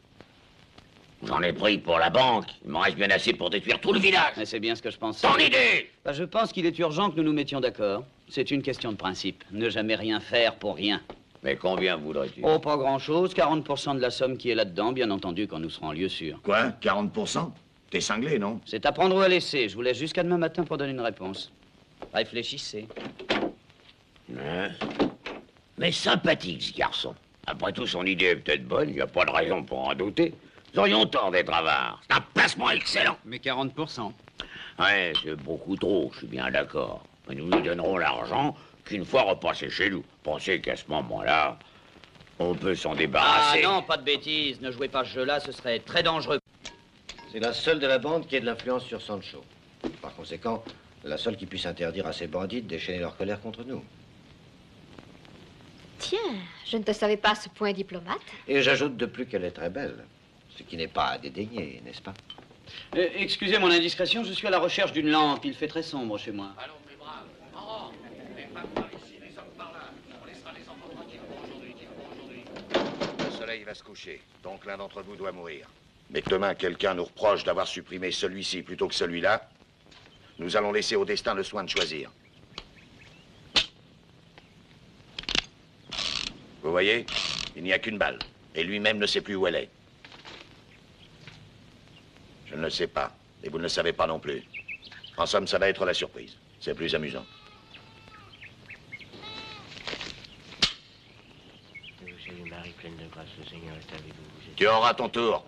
[SPEAKER 1] J'en ai pris pour la banque. Il m'en reste bien assez pour détruire tout le village.
[SPEAKER 2] Mais c'est bien ce que je pensais.
[SPEAKER 1] Ton idée!
[SPEAKER 2] Je pense qu'il est urgent que nous nous mettions d'accord. C'est une question de principe. Ne jamais rien faire pour rien.
[SPEAKER 1] Mais combien voudrais-tu?
[SPEAKER 2] Oh, pas grand-chose. 40% de la somme qui est là-dedans, bien entendu, quand nous serons en lieu sûr.
[SPEAKER 13] Quoi? 40%? T'es cinglé, non?
[SPEAKER 2] C'est à prendre ou à laisser. Je vous laisse jusqu'à demain matin pour donner une réponse. Réfléchissez.
[SPEAKER 1] Mais sympathique, ce garçon. Après tout, son idée est peut-être bonne. Il n'y a pas de raison pour en douter. Nous aurions tort d'être avares. C'est un placement excellent.
[SPEAKER 2] Mais 40%.
[SPEAKER 1] Ouais, c'est beaucoup trop, je suis bien d'accord. Mais nous lui donnerons l'argent qu'une fois repassé chez nous. Pensez qu'à ce moment-là, on peut s'en
[SPEAKER 2] Ah
[SPEAKER 1] débarrasser.
[SPEAKER 2] non, pas de bêtises. Ne jouez pas ce jeu-là, ce serait très dangereux.
[SPEAKER 5] C'est la seule de la bande qui ait de l'influence sur Sancho. Par conséquent, la seule qui puisse interdire à ces bandits de déchaîner leur colère contre nous.
[SPEAKER 7] Tiens, je ne te savais pas à ce point diplomate.
[SPEAKER 5] Et j'ajoute de plus qu'elle est très belle. Ce qui n'est pas à dédaigner, n'est-ce pas?
[SPEAKER 2] Excusez mon indiscrétion, je suis à la recherche d'une lampe. Il fait très sombre chez moi.
[SPEAKER 1] Allons, mes braves, en rang. Les femmes par ici, les hommes par là. On laissera les enfants tranquilles pour aujourd'hui.
[SPEAKER 9] Le soleil va se coucher, donc l'un d'entre vous doit mourir. Mais que demain, quelqu'un nous reproche d'avoir supprimé celui-ci plutôt que celui-là, nous allons laisser au destin le soin de choisir. Vous voyez, il n'y a qu'une balle, et lui-même ne sait plus où elle est. Je ne le sais pas, et vous ne le savez pas non plus. En somme, ça va être la surprise. C'est plus amusant.
[SPEAKER 10] Marie, pleine de grâce, le Seigneur est avec vous.
[SPEAKER 9] Tu auras ton tour.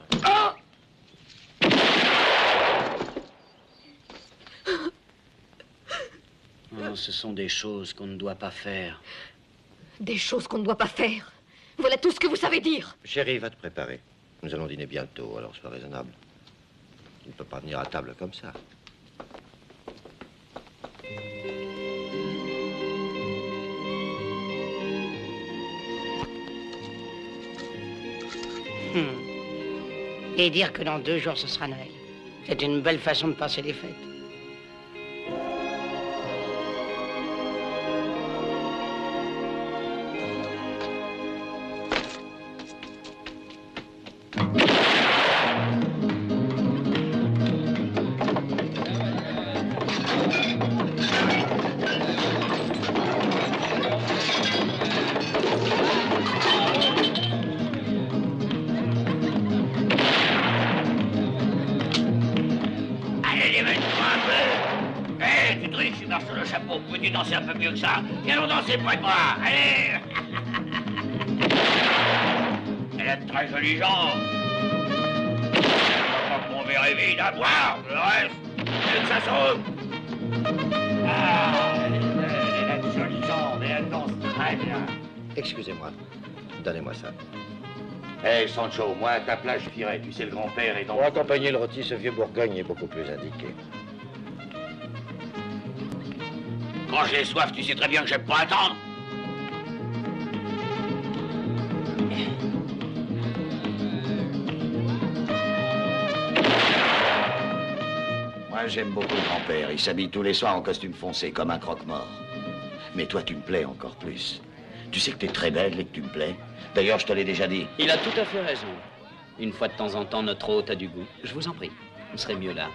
[SPEAKER 2] Oh, ce sont des choses qu'on ne doit pas faire.
[SPEAKER 7] Des choses qu'on ne doit pas faire. Voilà tout ce que vous savez dire.
[SPEAKER 5] Chérie, va te préparer. Nous allons dîner bientôt, alors sois raisonnable. Tu ne peux pas venir à table comme ça.
[SPEAKER 3] Et dire que dans 2 jours, ce sera Noël. C'est une belle façon de passer les fêtes.
[SPEAKER 1] peux-tu danser un peu mieux que ça? Viens donc danser près de moi, allez! Elle a de très jolies jambes. Mon verre est vide, à boire, le reste, c'est que ça sauve. Ah, elle a de jolies jambes et elle danse très bien.
[SPEAKER 5] Excusez-moi. Donnez-moi ça.
[SPEAKER 9] Hé, Sancho, moi, à ta place, je firais. Tu sais, le grand-père est dans...
[SPEAKER 5] Pour accompagner le rôti, ce vieux Bourgogne est beaucoup plus indiqué.
[SPEAKER 1] Quand j'ai soif, tu sais très bien que j'aime pas attendre.
[SPEAKER 9] Moi, j'aime beaucoup le grand-père. Il s'habille tous les soirs en costume foncé, comme un croque-mort. Mais toi, tu me plais encore plus. Tu sais que t'es très belle et que tu me plais. D'ailleurs, je te l'ai déjà dit.
[SPEAKER 2] Il a tout à fait raison. Une fois de temps en temps, notre hôte a du goût. Je vous en prie, on serait mieux là.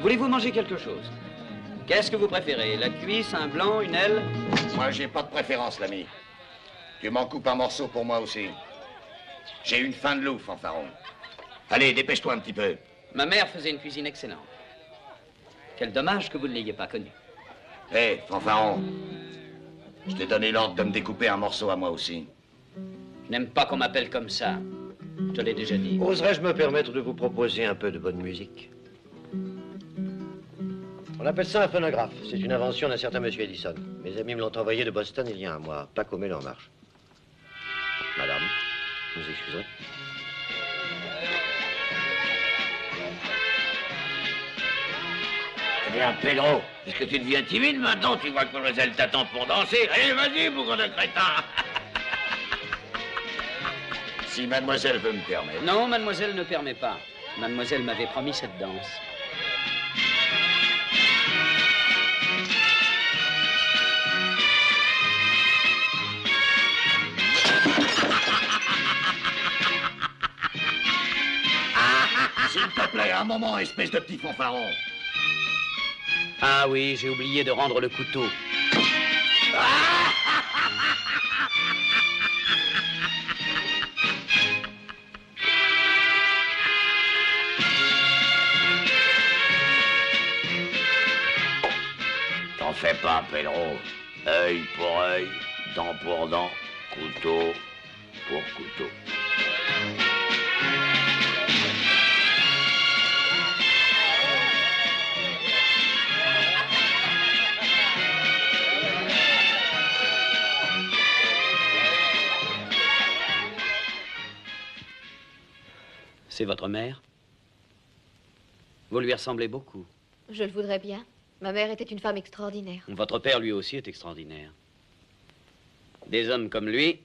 [SPEAKER 2] Voulez-vous manger quelque chose? Qu'est-ce que vous préférez? La cuisse, un blanc, une aile?
[SPEAKER 9] Moi, j'ai pas de préférence, l'ami. Tu m'en coupes un morceau pour moi aussi. J'ai une faim de loup, fanfaron. Allez, dépêche-toi un petit peu.
[SPEAKER 2] Ma mère faisait une cuisine excellente. Quel dommage que vous ne l'ayez pas connue.
[SPEAKER 9] Hé, fanfaron. Je t'ai donné l'ordre de me découper un morceau à moi aussi.
[SPEAKER 2] Je n'aime pas qu'on m'appelle comme ça. Je te l'ai déjà dit.
[SPEAKER 5] Oserais-je me permettre de vous proposer un peu de bonne musique? On appelle ça un phonographe. C'est une invention d'un certain monsieur Edison. Mes amis me l'ont envoyé de Boston il y a un mois. Pas comme elle en marche. Madame, vous excuserez?
[SPEAKER 1] Eh bien, Pedro, est-ce que tu deviens timide maintenant? Tu vois que mademoiselle t'attend pour danser? Allez, vas-y, bougon de crétin!
[SPEAKER 9] Si mademoiselle veut me permettre.
[SPEAKER 2] Non, mademoiselle ne permet pas. Mademoiselle m'avait promis cette danse.
[SPEAKER 9] S'il te plaît, un moment, espèce de petit fanfaron.
[SPEAKER 2] Ah oui, j'ai oublié de rendre le couteau.
[SPEAKER 1] T'en fais pas, Pedro. Œil pour œil, dent pour dent, couteau pour couteau.
[SPEAKER 2] C'est votre mère? Vous lui ressemblez beaucoup.
[SPEAKER 7] Je le voudrais bien. Ma mère était une femme extraordinaire.
[SPEAKER 2] Votre père, lui aussi, est extraordinaire. Des hommes comme lui,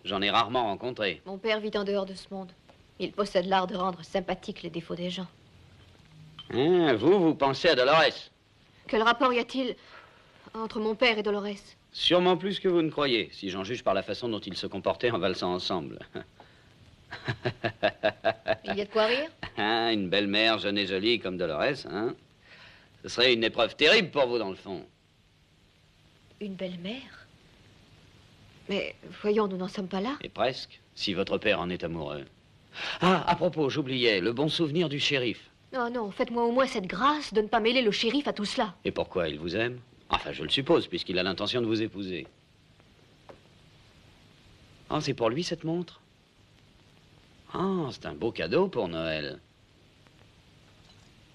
[SPEAKER 2] j'en ai rarement rencontré.
[SPEAKER 7] Mon père vit en dehors de ce monde. Il possède l'art de rendre sympathiques les défauts des gens.
[SPEAKER 2] Hein, vous pensez à Dolores?
[SPEAKER 7] Quel rapport y a-t-il entre mon père et Dolores?
[SPEAKER 2] Sûrement plus que vous ne croyez, si j'en juge par la façon dont ils se comportaient en valsant ensemble.
[SPEAKER 7] Il y a de quoi rire?
[SPEAKER 2] Hein, une belle-mère jeune et jolie comme Dolores, hein? Ce serait une épreuve terrible pour vous, dans le fond.
[SPEAKER 7] Une belle-mère? Mais voyons, nous n'en sommes pas là.
[SPEAKER 2] Et presque, si votre père en est amoureux. Ah, à propos, j'oubliais, le bon souvenir du shérif.
[SPEAKER 7] Non, non, faites-moi au moins cette grâce de ne pas mêler le shérif à tout cela.
[SPEAKER 2] Et pourquoi il vous aime? Enfin, je le suppose, puisqu'il a l'intention de vous épouser. Ah, c'est pour lui, cette montre? Ah, c'est un beau cadeau pour Noël.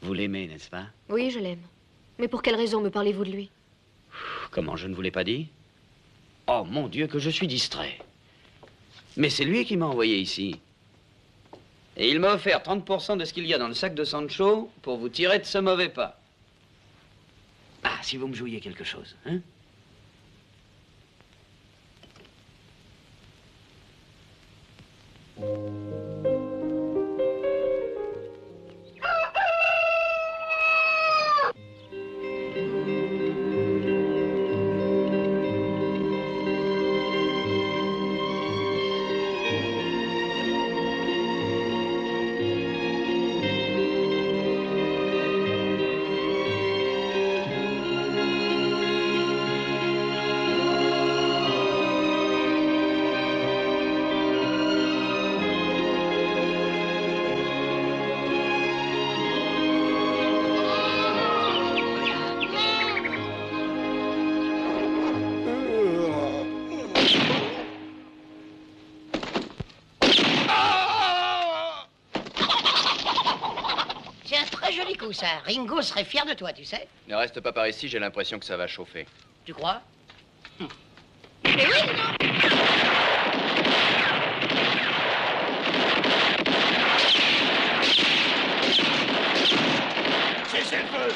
[SPEAKER 2] Vous l'aimez, n'est-ce pas?
[SPEAKER 7] Oui, je l'aime. Mais pour quelle raison me parlez-vous de lui?
[SPEAKER 2] Comment, je ne vous l'ai pas dit? Oh, mon Dieu, que je suis distrait. Mais c'est lui qui m'a envoyé ici. Et il m'a offert 30% de ce qu'il y a dans le sac de Sancho pour vous tirer de ce mauvais pas. Ah, si vous me jouiez quelque chose, hein?
[SPEAKER 3] coup, ça. Ringo serait fier de toi, tu sais.
[SPEAKER 4] Ne reste pas par ici, j'ai l'impression que ça va chauffer.
[SPEAKER 3] Tu crois? Mais oui, non.
[SPEAKER 1] Cessez le feu!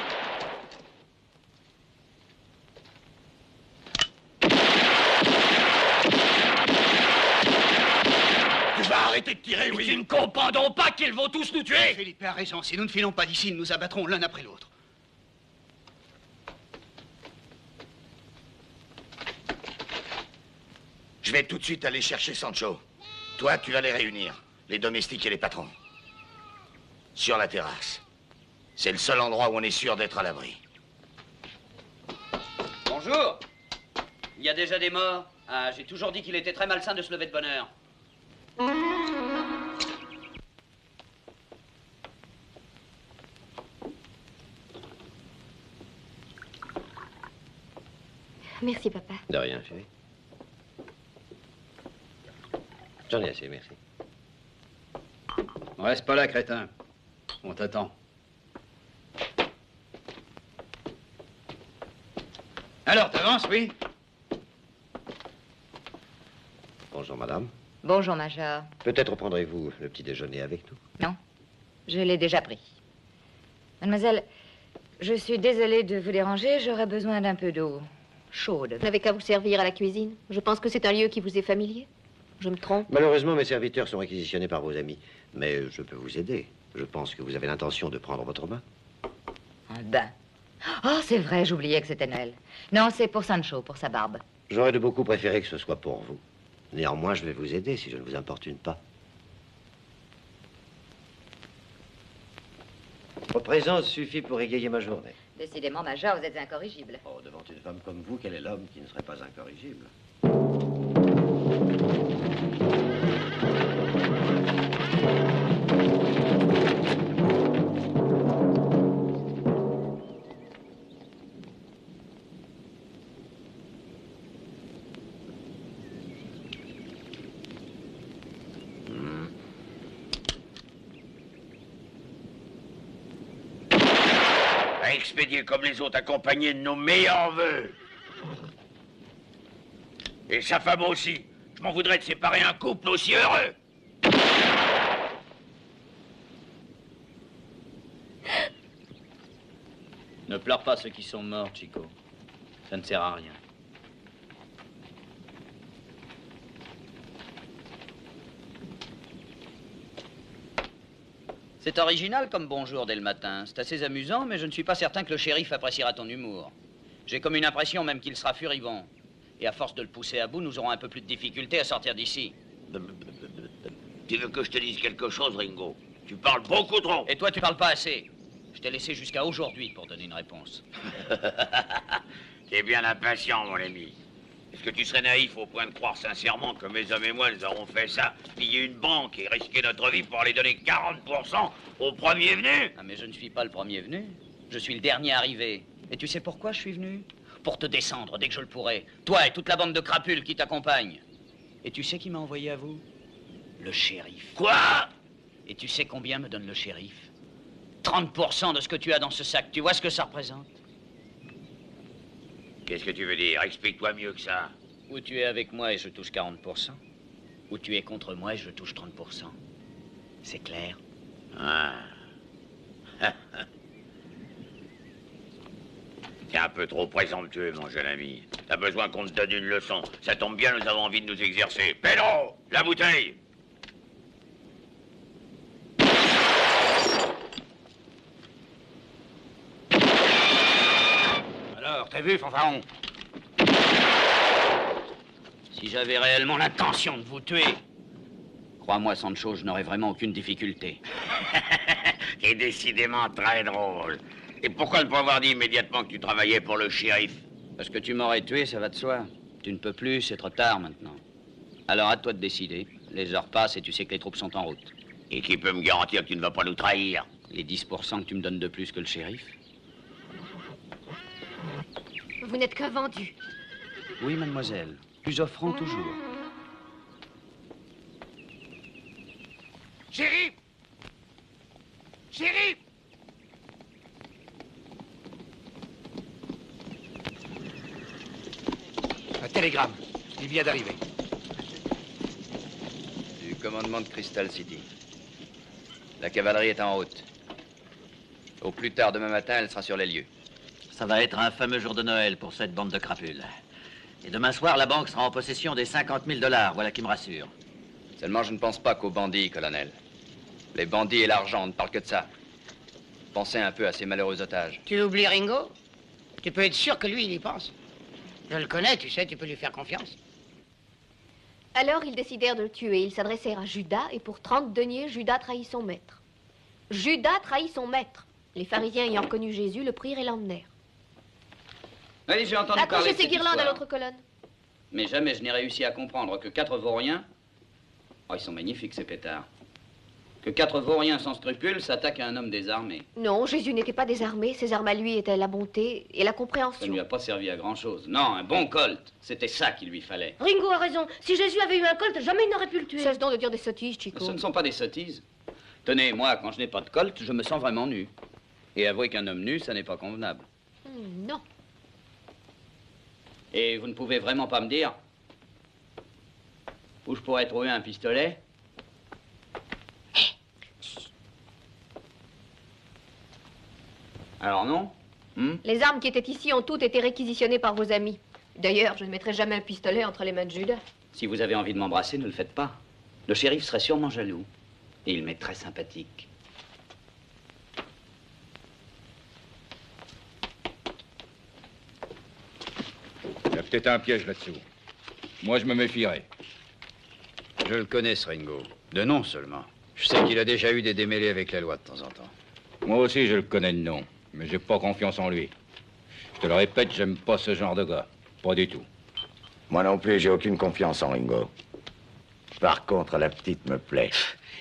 [SPEAKER 1] Tu vas arrêter de tirer, oui?
[SPEAKER 15] Tu ne comprends donc pas qu'ils vont tous nous tuer?
[SPEAKER 16] Philippe a raison. Si nous ne filons pas d'ici, nous nous abattrons l'un après l'autre.
[SPEAKER 1] Je vais tout de suite aller chercher Sancho. Toi, tu vas les réunir, les domestiques et les patrons. Sur la terrasse. C'est le seul endroit où on est sûr d'être à l'abri.
[SPEAKER 2] Bonjour. Il y a déjà des morts? Ah, j'ai toujours dit qu'il était très malsain de se lever de bonne heure.
[SPEAKER 7] Merci, papa.
[SPEAKER 5] De rien, chérie. J'en ai assez, merci.
[SPEAKER 15] Reste pas là, crétin. On t'attend. Alors, t'avances, oui?
[SPEAKER 5] Bonjour, madame.
[SPEAKER 11] Bonjour, Major.
[SPEAKER 5] Peut-être prendrez-vous le petit déjeuner avec nous?
[SPEAKER 11] Non, je l'ai déjà pris. Mademoiselle, je suis désolée de vous déranger, j'aurais besoin d'un peu d'eau chaude.
[SPEAKER 7] Vous n'avez qu'à vous servir à la cuisine. Je pense que c'est un lieu qui vous est familier. Je me trompe?
[SPEAKER 5] Malheureusement, mes serviteurs sont réquisitionnés par vos amis. Mais je peux vous aider. Je pense que vous avez l'intention de prendre votre bain.
[SPEAKER 11] Un bain. Oh, c'est vrai, j'oubliais que c'était Noël. Non, c'est pour Sancho, pour sa barbe.
[SPEAKER 5] J'aurais de beaucoup préféré que ce soit pour vous. Néanmoins, je vais vous aider si je ne vous importune pas. Votre présence suffit pour égayer ma journée.
[SPEAKER 11] Décidément, Major, vous êtes incorrigible.
[SPEAKER 5] Oh, devant une femme comme vous, quel est l'homme qui ne serait pas incorrigible?
[SPEAKER 1] À expédier comme les autres, accompagnés de nos meilleurs vœux. Et sa femme aussi. Je m'en voudrais de séparer un couple aussi heureux.
[SPEAKER 2] Ne pleure pas ceux qui sont morts, Chico. Ça ne sert à rien. C'est original comme bonjour dès le matin. C'est assez amusant, mais je ne suis pas certain que le shérif appréciera ton humour. J'ai comme une impression même qu'il sera furibond. Et à force de le pousser à bout, nous aurons un peu plus de difficulté à sortir d'ici.
[SPEAKER 1] Tu veux que je te dise quelque chose, Ringo? Tu parles beaucoup trop.
[SPEAKER 2] Et toi, tu parles pas assez. Je t'ai laissé jusqu'à aujourd'hui pour donner une réponse.
[SPEAKER 1] T'es bien impatient, mon ami. Est-ce que tu serais naïf au point de croire sincèrement que mes hommes et moi, nous avons fait ça, piller une banque et risquer notre vie pour aller donner 40% au premier venu?
[SPEAKER 2] Ah, mais je ne suis pas le premier venu. Je suis le dernier arrivé. Et tu sais pourquoi je suis venu? Pour te descendre dès que je le pourrai. Toi et toute la bande de crapules qui t'accompagnent. Et tu sais qui m'a envoyé à vous? Le shérif.
[SPEAKER 1] Quoi?
[SPEAKER 2] Et tu sais combien me donne le shérif? 30% de ce que tu as dans ce sac. Tu vois ce que ça représente?
[SPEAKER 1] Qu'est-ce que tu veux dire? Explique-toi mieux que ça.
[SPEAKER 2] Ou tu es avec moi et je touche 40%, ou tu es contre moi et je touche 30%. C'est clair?
[SPEAKER 1] Ah. T'es un peu trop présomptueux, mon jeune ami. T'as besoin qu'on te donne une leçon. Ça tombe bien, nous avons envie de nous exercer. Pedro, la bouteille!
[SPEAKER 15] Alors, t'as vu, fanfaron?
[SPEAKER 2] Si j'avais réellement l'intention de vous tuer, crois-moi, Sancho, je n'aurais vraiment aucune difficulté.
[SPEAKER 1] T'es décidément très drôle. Et pourquoi ne pas avoir dit immédiatement que tu travaillais pour le shérif?
[SPEAKER 2] Parce que tu m'aurais tué, ça va de soi. Tu ne peux plus, c'est trop tard maintenant. Alors à toi de décider. Les heures passent et tu sais que les troupes sont en route.
[SPEAKER 1] Et qui peut me garantir que tu ne vas pas nous trahir?
[SPEAKER 2] Les 10% que tu me donnes de plus que le shérif?
[SPEAKER 7] Vous n'êtes qu'un vendu.
[SPEAKER 2] Oui, mademoiselle. Plus offrant toujours.
[SPEAKER 1] Shérif! Shérif!
[SPEAKER 6] télégramme. Il vient d'arriver.
[SPEAKER 4] Du commandement de Crystal City. La cavalerie est en route. Au plus tard demain matin, elle sera sur les lieux.
[SPEAKER 5] Ça va être un fameux jour de Noël pour cette bande de crapules. Et demain soir, la banque sera en possession des 50 000 $, voilà qui me rassure.
[SPEAKER 4] Seulement, je ne pense pas qu'aux bandits, colonel. Les bandits et l'argent, on ne parle que de ça. Pensez un peu à ces malheureux otages.
[SPEAKER 3] Tu oublies Ringo? Tu peux être sûr que lui, il y pense. Je le connais, tu sais, tu peux lui faire confiance.
[SPEAKER 7] Alors ils décidèrent de le tuer. Ils s'adressèrent à Judas et pour 30 deniers, Judas trahit son maître. Judas trahit son maître. Les pharisiens ayant reconnu Jésus le prirent et l'emmenèrent.
[SPEAKER 2] Oui, j'ai entendu parler
[SPEAKER 7] Accrochez
[SPEAKER 2] de
[SPEAKER 7] ces
[SPEAKER 2] cette
[SPEAKER 7] guirlandes à
[SPEAKER 2] histoire.
[SPEAKER 7] l'autre colonne.
[SPEAKER 2] Mais jamais je n'ai réussi à comprendre que 4 vauriens... Oh, ils sont magnifiques, ces pétards. Que 4 vauriens sans scrupules s'attaquent à un homme désarmé.
[SPEAKER 7] Non, Jésus n'était pas désarmé. Ses armes à lui étaient la bonté et la
[SPEAKER 2] Ça ne
[SPEAKER 7] compréhension.
[SPEAKER 2] lui a pas servi à grand-chose. Non, un bon colt. C'était ça qu'il lui fallait.
[SPEAKER 17] Ringo a raison. Si Jésus avait eu un colt, jamais il n'aurait pu le tuer.
[SPEAKER 7] Cesse donc de dire des sottises, Chico.
[SPEAKER 2] Ce ne sont pas des sottises. Tenez, moi, quand je n'ai pas de colt, je me sens vraiment nu. Et avouez qu'un homme nu, ça n'est pas convenable.
[SPEAKER 7] Non.
[SPEAKER 2] Et vous ne pouvez vraiment pas me dire où je pourrais trouver un pistolet? Alors non?
[SPEAKER 7] Les armes qui étaient ici ont toutes été réquisitionnées par vos amis. D'ailleurs, je ne mettrai jamais un pistolet entre les mains de Judas.
[SPEAKER 2] Si vous avez envie de m'embrasser, ne le faites pas. Le shérif serait sûrement jaloux. Et il m'est très sympathique.
[SPEAKER 13] Il y a peut-être un piège là-dessous. Moi, je me méfierais.
[SPEAKER 4] Je le connais, ce Ringo. De nom seulement. Je sais qu'il a déjà eu des démêlés avec la loi de temps en temps.
[SPEAKER 13] Moi aussi, je le connais de nom. Mais j'ai pas confiance en lui. Je te le répète, j'aime pas ce genre de gars. Pas du tout.
[SPEAKER 9] Moi non plus, j'ai aucune confiance en Ringo. Par contre, la petite me plaît.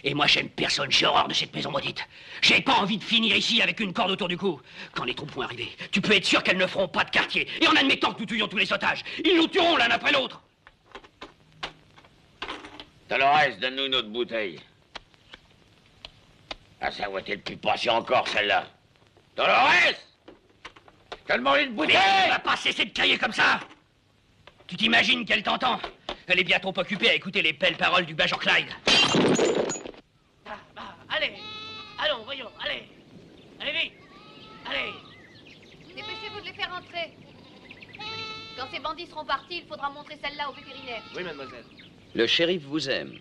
[SPEAKER 1] Et moi, j'aime personne, j'ai horreur de cette maison maudite. J'ai pas envie de finir ici avec une corde autour du cou. Quand les troupes vont arriver, tu peux être sûr qu'elles ne feront pas de quartier. Et en admettant que nous tuions tous les otages, ils nous tueront l'un après l'autre.
[SPEAKER 18] Dolores, donne-nous une autre bouteille. Ah, ça va être le plus patient encore, celle-là. Dolores! Je te demande une bouteille!
[SPEAKER 1] Mais elle va pas cesser de crier comme ça! Tu t'imagines qu'elle t'entend? Elle est bien trop occupée à écouter les belles paroles du Major Clyde.
[SPEAKER 17] Allez, allons, voyons, allez. Allez vite, allez.
[SPEAKER 7] Dépêchez-vous de les faire entrer. Quand ces bandits seront partis, il faudra montrer celle-là au vétérinaire.
[SPEAKER 6] Oui, mademoiselle.
[SPEAKER 2] Le shérif vous aime.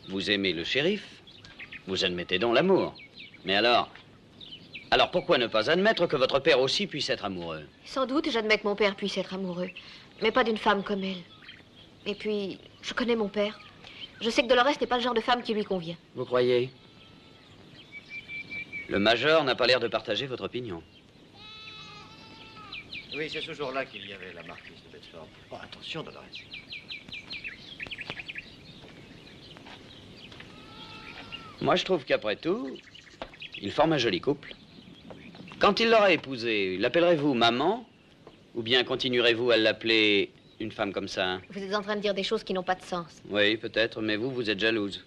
[SPEAKER 2] Vous aimez le shérif? Vous admettez donc l'amour. Mais alors pourquoi ne pas admettre que votre père aussi puisse être amoureux?
[SPEAKER 7] Sans doute, j'admets que mon père puisse être amoureux, mais pas d'une femme comme elle. Et puis, je connais mon père. Je sais que Dolores n'est pas le genre de femme qui lui convient.
[SPEAKER 2] Vous croyez? Le major n'a pas l'air de partager votre opinion.
[SPEAKER 5] Oui, c'est ce jour-là qu'il y avait la marquise de Bedford. Oh, attention, Dolores.
[SPEAKER 2] Moi, je trouve qu'après tout, il forme un joli couple. Quand il l'aura épousée, l'appellerez-vous maman? Ou bien continuerez-vous à l'appeler une femme comme ça?
[SPEAKER 7] Vous êtes en train de dire des choses qui n'ont pas de sens.
[SPEAKER 2] Oui, peut-être, mais vous êtes jalouse.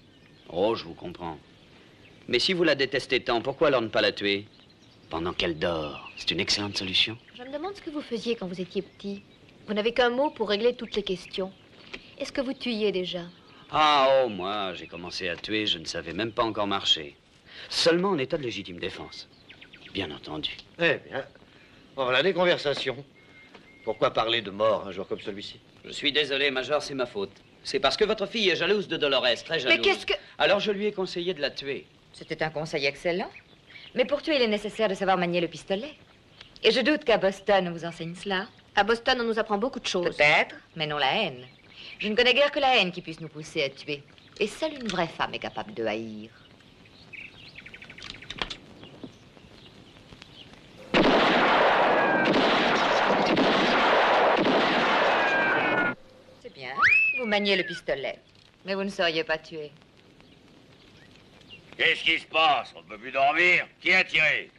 [SPEAKER 2] Oh, je vous comprends. Mais si vous la détestez tant, pourquoi alors ne pas la tuer? Pendant qu'elle dort. C'est une excellente solution.
[SPEAKER 7] Je me demande ce que vous faisiez quand vous étiez petit. Vous n'avez qu'un mot pour régler toutes les questions. Est-ce que vous tuiez déjà?
[SPEAKER 2] Moi, j'ai commencé à tuer, je ne savais même pas encore marcher. Seulement en état de légitime défense. Bien entendu.
[SPEAKER 5] Eh bien, voilà des conversations. Pourquoi parler de mort un jour comme celui-ci?
[SPEAKER 2] Je suis désolé, Major, c'est ma faute. C'est parce que votre fille est jalouse de Dolores, très jalouse.
[SPEAKER 11] Mais qu'est-ce que...
[SPEAKER 2] Alors je lui ai conseillé de la tuer.
[SPEAKER 11] C'était un conseil excellent. Mais pour tuer, il est nécessaire de savoir manier le pistolet. Et je doute qu'à Boston, on vous enseigne cela.
[SPEAKER 7] À Boston, on nous apprend beaucoup de choses.
[SPEAKER 11] Peut-être, mais non la haine. Je ne connais guère que la haine qui puisse nous pousser à tuer. Et seule une vraie femme est capable de haïr. C'est bien, vous maniez le pistolet. Mais vous ne sauriez pas tuer.
[SPEAKER 18] Qu'est-ce qui se passe? On ne peut plus dormir? Qui a tiré?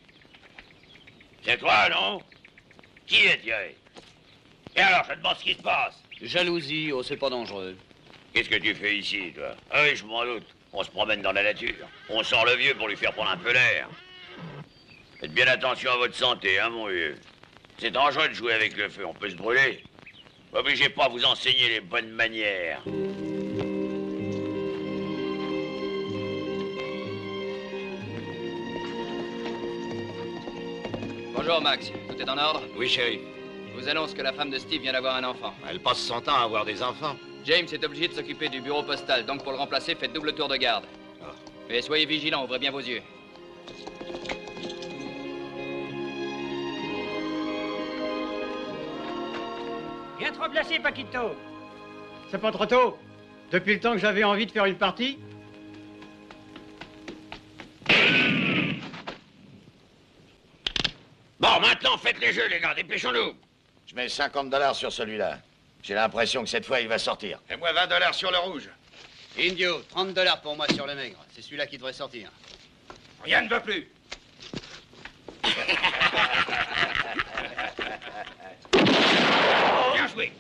[SPEAKER 18] C'est toi, non? Qui a tiré? Et alors, je te demande ce qui se passe.
[SPEAKER 2] Jalousie, c'est pas dangereux.
[SPEAKER 18] Qu'est-ce que tu fais ici, toi? Ah oui, je m'en doute. On se promène dans la nature. On sort le vieux pour lui faire prendre un peu l'air. Faites bien attention à votre santé, hein, mon vieux. C'est dangereux de jouer avec le feu, on peut se brûler. Obligez pas à vous enseigner les bonnes manières.
[SPEAKER 4] Bonjour, Max. Tout est en ordre?
[SPEAKER 13] Oui, shérif.
[SPEAKER 4] Je vous annonce que la femme de Steve vient d'avoir un enfant.
[SPEAKER 13] Elle passe son temps à avoir des enfants.
[SPEAKER 4] James est obligé de s'occuper du bureau postal, donc pour le remplacer, faites double tour de garde. Et soyez vigilants, ouvrez bien vos yeux.
[SPEAKER 19] Bien trop placé, Paquito. C'est pas trop tôt. Depuis le temps que j'avais envie de faire une partie.
[SPEAKER 18] Bon, maintenant, faites les jeux, les gars, dépêchons-nous.
[SPEAKER 9] Je mets 50 $ sur celui-là. J'ai l'impression que cette fois, il va sortir.
[SPEAKER 12] Et moi, 20 $ sur le rouge.
[SPEAKER 2] Indio, 30 $ pour moi sur le maigre. C'est celui-là qui devrait sortir.
[SPEAKER 12] Rien ne va plus.
[SPEAKER 18] Bien joué.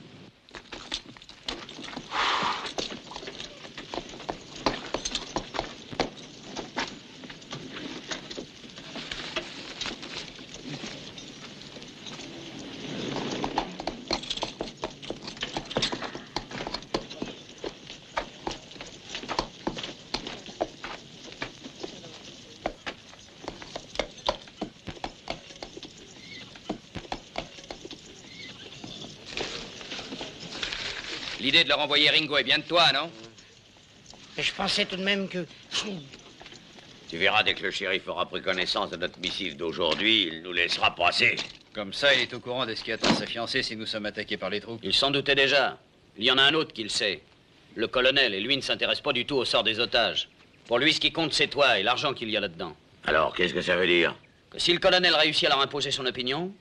[SPEAKER 4] L'idée de leur envoyer Ringo est bien de toi, non?
[SPEAKER 3] Mais je pensais tout de même que...
[SPEAKER 18] Tu verras, dès que le shérif aura pris connaissance de notre missive d'aujourd'hui, il nous laissera passer.
[SPEAKER 2] Comme ça, il est au courant de ce qui attend sa fiancée si nous sommes attaqués par les troupes. Il s'en doutait déjà. Il y en a un autre qui le sait. Le colonel, et lui ne s'intéresse pas du tout au sort des otages. Pour lui, ce qui compte, c'est toi et l'argent qu'il y a là-dedans.
[SPEAKER 18] Alors, qu'est-ce que ça veut dire?
[SPEAKER 2] Que si le colonel réussit à leur imposer son opinion,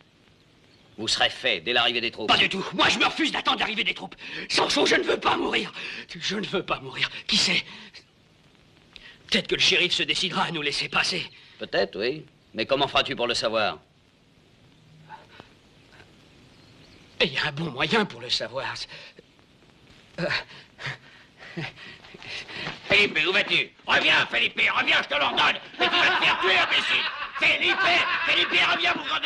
[SPEAKER 2] vous serez fait dès l'arrivée des troupes.
[SPEAKER 17] Pas du tout. Moi, je me refuse d'attendre l'arrivée des troupes. Sanson, je ne veux pas mourir. Je ne veux pas mourir. Qui sait? Peut-être que le shérif se décidera à nous laisser passer.
[SPEAKER 2] Peut-être, oui. Mais comment feras-tu pour le savoir?
[SPEAKER 17] Et il y a un bon moyen pour le savoir.
[SPEAKER 18] Felipe, où vas-tu? Reviens, Felipe, reviens, je te l'ordonne. Mais tu vas te faire tuer, imbécile. Felipe, reviens, mon grand...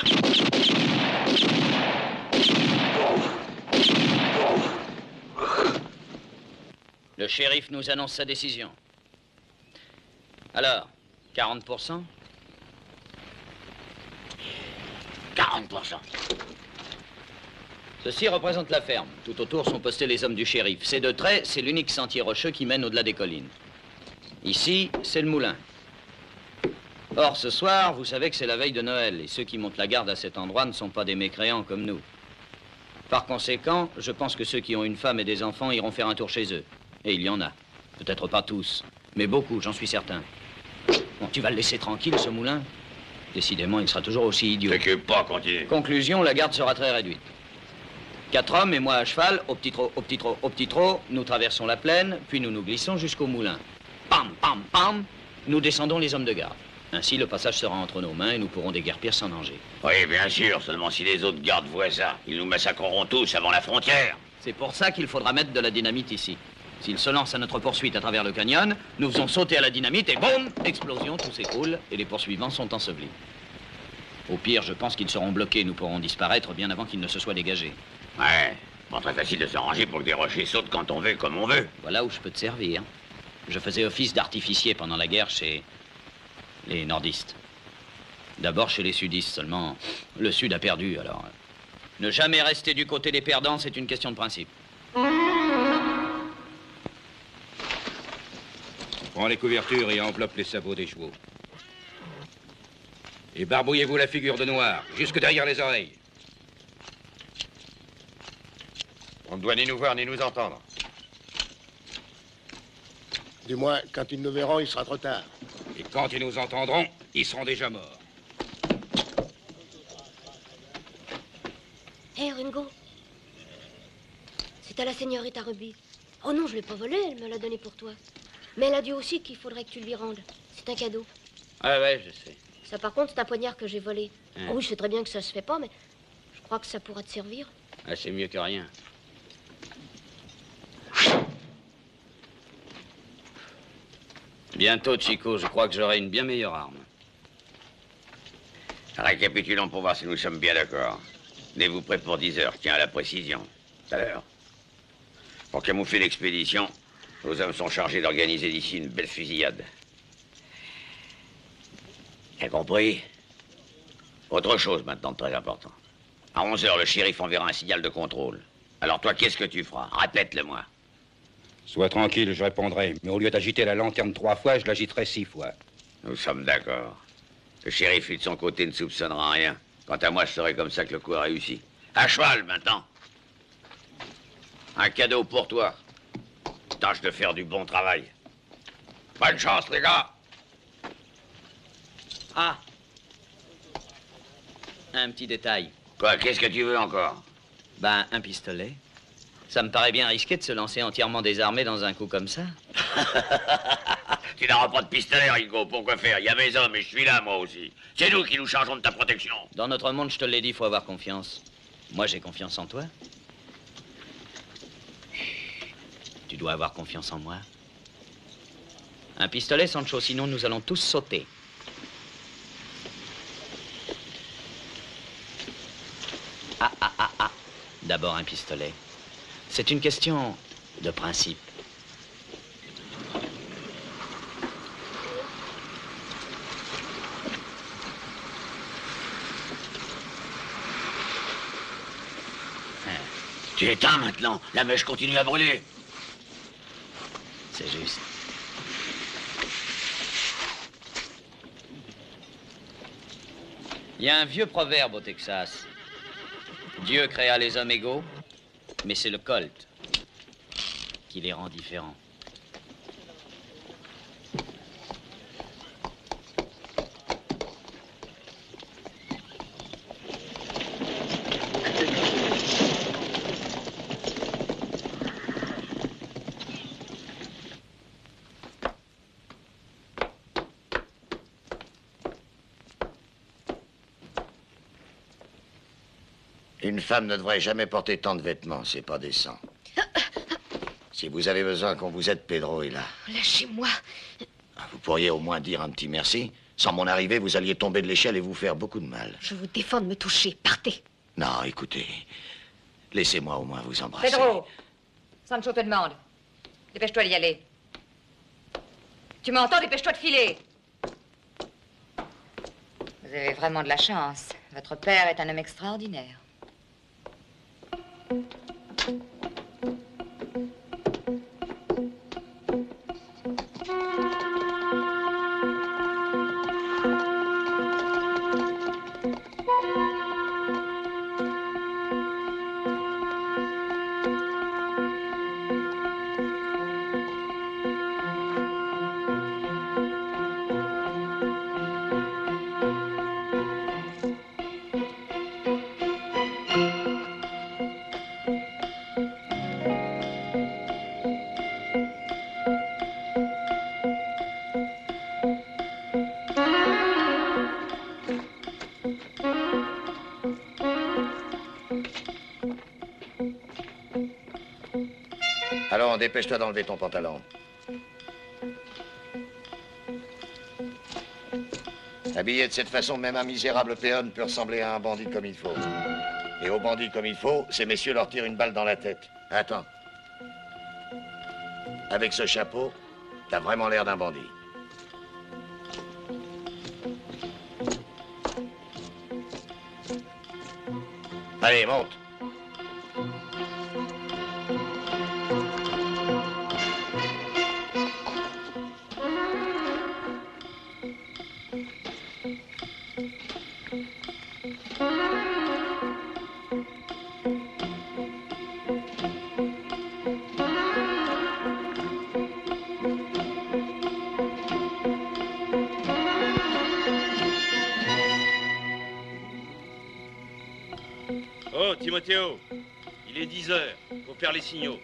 [SPEAKER 2] Le shérif nous annonce sa décision. Alors, 40%?
[SPEAKER 18] 40%.
[SPEAKER 2] Ceci représente la ferme. Tout autour sont postés les hommes du shérif. Ces deux traits, c'est l'unique sentier rocheux qui mène au-delà des collines. Ici, c'est le moulin. Or, ce soir, vous savez que c'est la veille de Noël, et ceux qui montent la garde à cet endroit ne sont pas des mécréants comme nous. Par conséquent, je pense que ceux qui ont une femme et des enfants iront faire un tour chez eux. Et il y en a. Peut-être pas tous, mais beaucoup, j'en suis certain. Bon, tu vas le laisser tranquille, ce moulin? Décidément, il sera toujours aussi idiot.
[SPEAKER 18] T'inquiète pas, continue.
[SPEAKER 2] Conclusion, la garde sera très réduite. 4 hommes et moi à cheval, au petit trot, au petit trot, au petit trot, nous traversons la plaine, puis nous nous glissons jusqu'au moulin. Pam, pam, pam, nous descendons les hommes de garde. Ainsi, le passage sera entre nos mains et nous pourrons déguerpir sans danger.
[SPEAKER 18] Oui, bien sûr, seulement si les autres gardes voient ça, ils nous massacreront tous avant la frontière.
[SPEAKER 2] C'est pour ça qu'il faudra mettre de la dynamite ici. S'ils se lancent à notre poursuite à travers le canyon, nous faisons sauter à la dynamite et boum, explosion, tout s'écroule et les poursuivants sont ensevelis. Au pire, je pense qu'ils seront bloqués, nous pourrons disparaître bien avant qu'ils ne se soient dégagés.
[SPEAKER 18] Ouais, pas très facile de s'arranger pour que des rochers sautent quand on veut, comme on veut.
[SPEAKER 2] Voilà où je peux te servir. Je faisais office d'artificier pendant la guerre chez les nordistes. D'abord chez les sudistes, seulement le sud a perdu, alors... Ne jamais rester du côté des perdants, c'est une question de principe.
[SPEAKER 13] Prends les couvertures et enveloppe les sabots des chevaux. Et barbouillez-vous la figure de noir, jusque derrière les oreilles.
[SPEAKER 5] On ne doit ni nous voir ni nous entendre.
[SPEAKER 6] Du moins, quand ils nous verront, il sera trop tard.
[SPEAKER 13] Et quand ils nous entendront, ils seront déjà morts.
[SPEAKER 7] Hé, Ringo. C'est à la señorita Ruby. Oh non, je l'ai pas volé, elle me l'a donné pour toi. Mais elle a dit aussi qu'il faudrait que tu lui rendes. C'est un cadeau.
[SPEAKER 2] Ah ouais, je sais.
[SPEAKER 7] Ça, par contre, c'est un poignard que j'ai volé.
[SPEAKER 2] Hein.
[SPEAKER 7] Oh oui, je sais très bien que ça se fait pas, mais je crois que ça pourra te servir.
[SPEAKER 2] Ah, c'est mieux que rien. Bientôt, Chico, je crois que j'aurai une bien meilleure arme.
[SPEAKER 18] Récapitulons pour voir si nous sommes bien d'accord. Tenez-vous prêt pour 10 heures, tiens à la précision. Tout à l'heure. Pour camoufler l'expédition, nos hommes sont chargés d'organiser d'ici une belle fusillade. T'as compris? Autre chose maintenant de très important. À 11h, le shérif enverra un signal de contrôle. Alors toi, qu'est-ce que tu feras? Répète-le-moi.
[SPEAKER 13] Sois tranquille, je répondrai. Mais au lieu d'agiter la lanterne 3 fois, je l'agiterai 6 fois.
[SPEAKER 18] Nous sommes d'accord. Le shérif, lui, de son côté, ne soupçonnera rien. Quant à moi, je serai comme ça que le coup a réussi. À cheval, maintenant. Un cadeau pour toi. Tâche de faire du bon travail. Bonne chance, les gars.
[SPEAKER 2] Ah. Un petit détail.
[SPEAKER 18] Quoi, qu'est-ce que tu veux encore?
[SPEAKER 2] Ben, un pistolet. Ça me paraît bien risqué de se lancer entièrement désarmé dans un coup comme ça.
[SPEAKER 18] Tu n'auras pas de pistolet, Ringo. Pourquoi faire? Il y a mes hommes et je suis là, moi aussi. C'est nous qui nous chargeons de ta protection.
[SPEAKER 2] Dans notre monde, je te l'ai dit, il faut avoir confiance. Moi, j'ai confiance en toi. Tu dois avoir confiance en moi. Un pistolet, Sancho, sinon nous allons tous sauter. Ah, ah, ah, ah. D'abord un pistolet. C'est une question de principe.
[SPEAKER 18] Tu éteins maintenant. La mèche continue à brûler.
[SPEAKER 2] C'est juste. Il y a un vieux proverbe au Texas. Dieu créa les hommes égaux, mais c'est le Colt qui les rend différents.
[SPEAKER 9] Une femme ne devrait jamais porter tant de vêtements, c'est pas décent. Si vous avez besoin qu'on vous aide, Pedro est là.
[SPEAKER 7] Lâchez-moi.
[SPEAKER 9] Vous pourriez au moins dire un petit merci. Sans mon arrivée, vous alliez tomber de l'échelle et vous faire beaucoup de mal.
[SPEAKER 7] Je vous défends de me toucher. Partez.
[SPEAKER 9] Non, écoutez. Laissez-moi au moins vous embrasser.
[SPEAKER 11] Pedro, Sancho te demande. Dépêche-toi d'y aller. Tu m'entends? Dépêche-toi de filer. Vous avez vraiment de la chance. Votre père est un homme extraordinaire.
[SPEAKER 9] Allons, dépêche-toi d'enlever ton pantalon. Habillé de cette façon, même un misérable péon peut ressembler à un bandit comme il faut. Et aux bandits comme il faut, ces messieurs leur tirent une balle dans la tête. Attends. Avec ce chapeau, t'as vraiment l'air d'un bandit. Allez, monte.
[SPEAKER 20] Oh, Timothéo, il est 10 heures. Faut faire les signaux.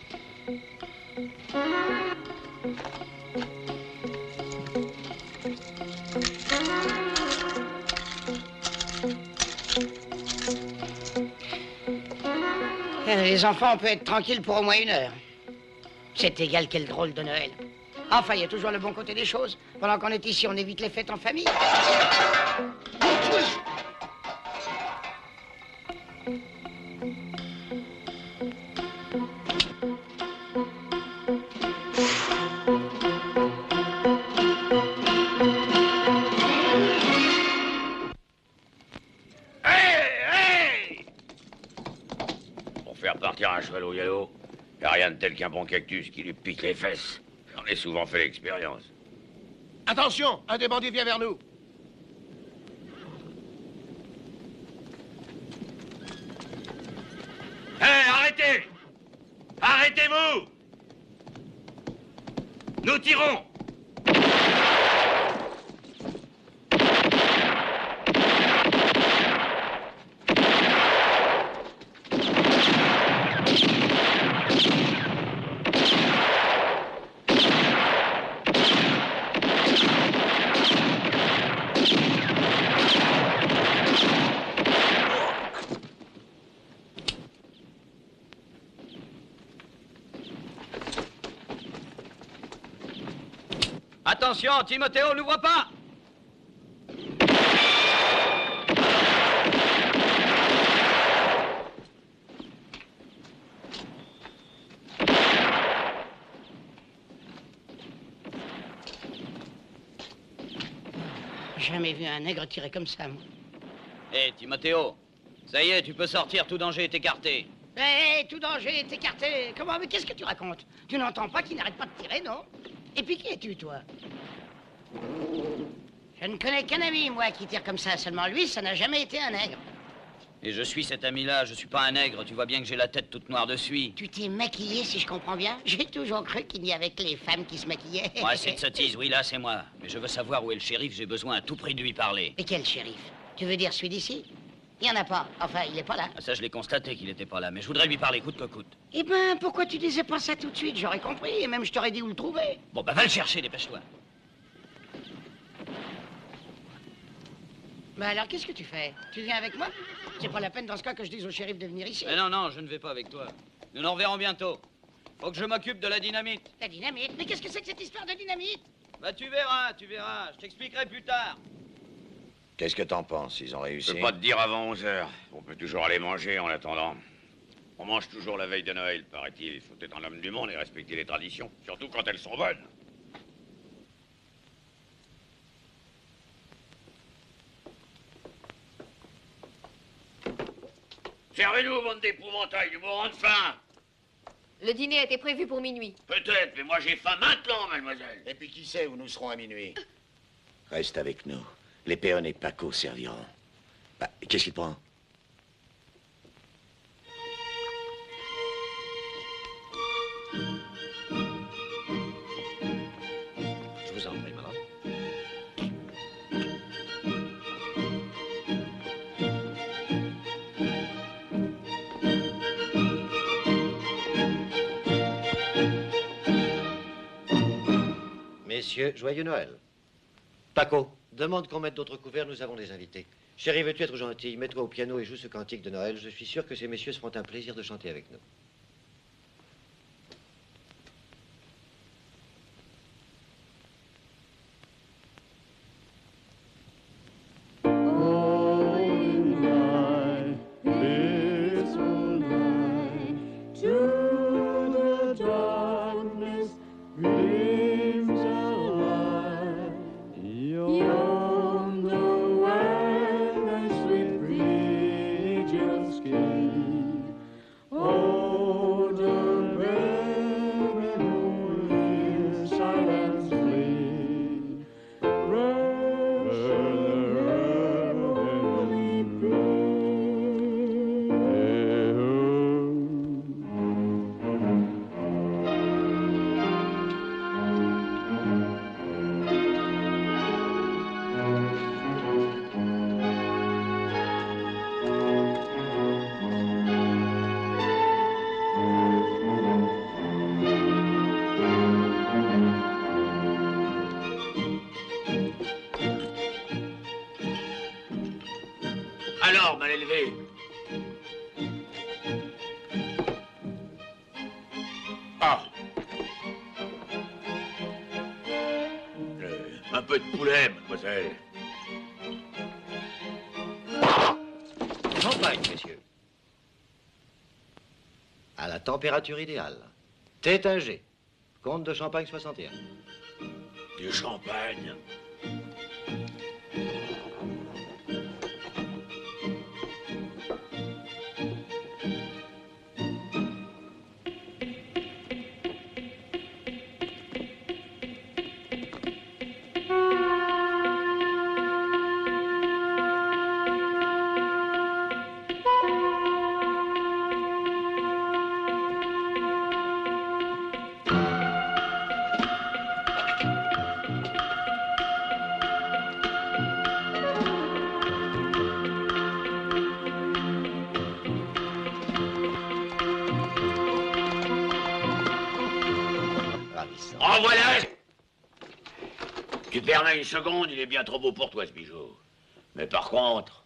[SPEAKER 3] Les enfants, on peut être tranquille pour au moins 1 heure. C'est égal, quel drôle de Noël. Enfin, il y a toujours le bon côté des choses. Pendant qu'on est ici, on évite les fêtes en famille.
[SPEAKER 18] un cheval au galop, y a rien de tel qu'un bon cactus qui lui pique les fesses. J'en ai souvent fait l'expérience.
[SPEAKER 6] Attention, un des bandits vient vers nous.
[SPEAKER 20] Hé, arrêtez! Arrêtez-vous! Nous tirons!
[SPEAKER 2] Attention, Timothéo, n'ouvre pas!
[SPEAKER 3] Jamais vu un nègre tirer comme ça, moi.
[SPEAKER 2] Hé, Timothéo, ça y est, tu peux sortir, tout danger est écarté.
[SPEAKER 3] Hé, tout danger est écarté. Comment, mais qu'est-ce que tu racontes? Tu n'entends pas qu'il n'arrête pas de tirer, non? Et puis qui es-tu, toi? Je ne connais qu'un ami, moi, qui tire comme ça. Seulement lui, ça n'a jamais été un nègre.
[SPEAKER 2] Et je suis cet ami-là, je suis pas un nègre, tu vois bien que j'ai la tête toute noire de suie.
[SPEAKER 3] Tu t'es maquillé, si je comprends bien? J'ai toujours cru qu'il n'y avait que les femmes qui se maquillaient.
[SPEAKER 2] Ouais, cette sottise, oui, là, c'est moi. Mais je veux savoir où est le shérif, j'ai besoin à tout prix de lui parler.
[SPEAKER 3] Mais quel shérif? Tu veux dire celui d'ici? Il n'y en a pas. Enfin, il n'est pas là.
[SPEAKER 2] Ah, ça, je l'ai constaté qu'il n'était pas là, mais je voudrais lui parler coûte que coûte.
[SPEAKER 3] Eh ben, pourquoi tu disais pas ça tout de suite? J'aurais compris, et même je t'aurais dit où le trouver.
[SPEAKER 2] Bon, bah, va le chercher, dépêche-toi.
[SPEAKER 3] Bah alors, qu'est-ce que tu fais? Tu viens avec moi? C'est pas la peine dans ce cas que je dise au shérif de venir ici.
[SPEAKER 2] Mais non, non, je ne vais pas avec toi. Nous nous reverrons bientôt. Faut que je m'occupe de la dynamite.
[SPEAKER 3] La dynamite? Mais qu'est-ce que c'est que cette histoire de dynamite?
[SPEAKER 2] Bah, tu verras. Je t'expliquerai plus tard.
[SPEAKER 9] Qu'est-ce que t'en penses? Ils ont réussi?
[SPEAKER 18] Je peux pas te dire avant 11 heures. On peut toujours aller manger en attendant. On mange toujours la veille de Noël, paraît-il. Il faut être un homme du monde et respecter les traditions, surtout quand elles sont bonnes. Servez-nous, bande d'épouvantails, nous mourons de faim.
[SPEAKER 7] Le dîner a été prévu pour minuit.
[SPEAKER 18] Peut-être, mais moi j'ai faim maintenant, mademoiselle.
[SPEAKER 9] Et puis qui sait où nous serons à minuit? Reste avec nous. Les péons et Paco serviront. Bah, qu'est-ce qu'il prend?
[SPEAKER 18] Je vous en prie, madame.
[SPEAKER 5] Messieurs, joyeux Noël. Paco, demande qu'on mette d'autres couverts, nous avons des invités. Chérie, veux-tu être gentil? Mets-toi au piano et joue ce cantique de Noël. Je suis sûr que ces messieurs se feront un plaisir de chanter avec nous.
[SPEAKER 18] Alors, mal élevé. Ah. Un peu de poulet, mademoiselle.
[SPEAKER 5] Champagne, messieurs. À la température idéale. Tétinger. Comte de Champagne 61.
[SPEAKER 18] Du champagne.
[SPEAKER 1] En voilà! Tu permets une seconde, il est bien trop beau pour toi, ce bijou. Mais par contre,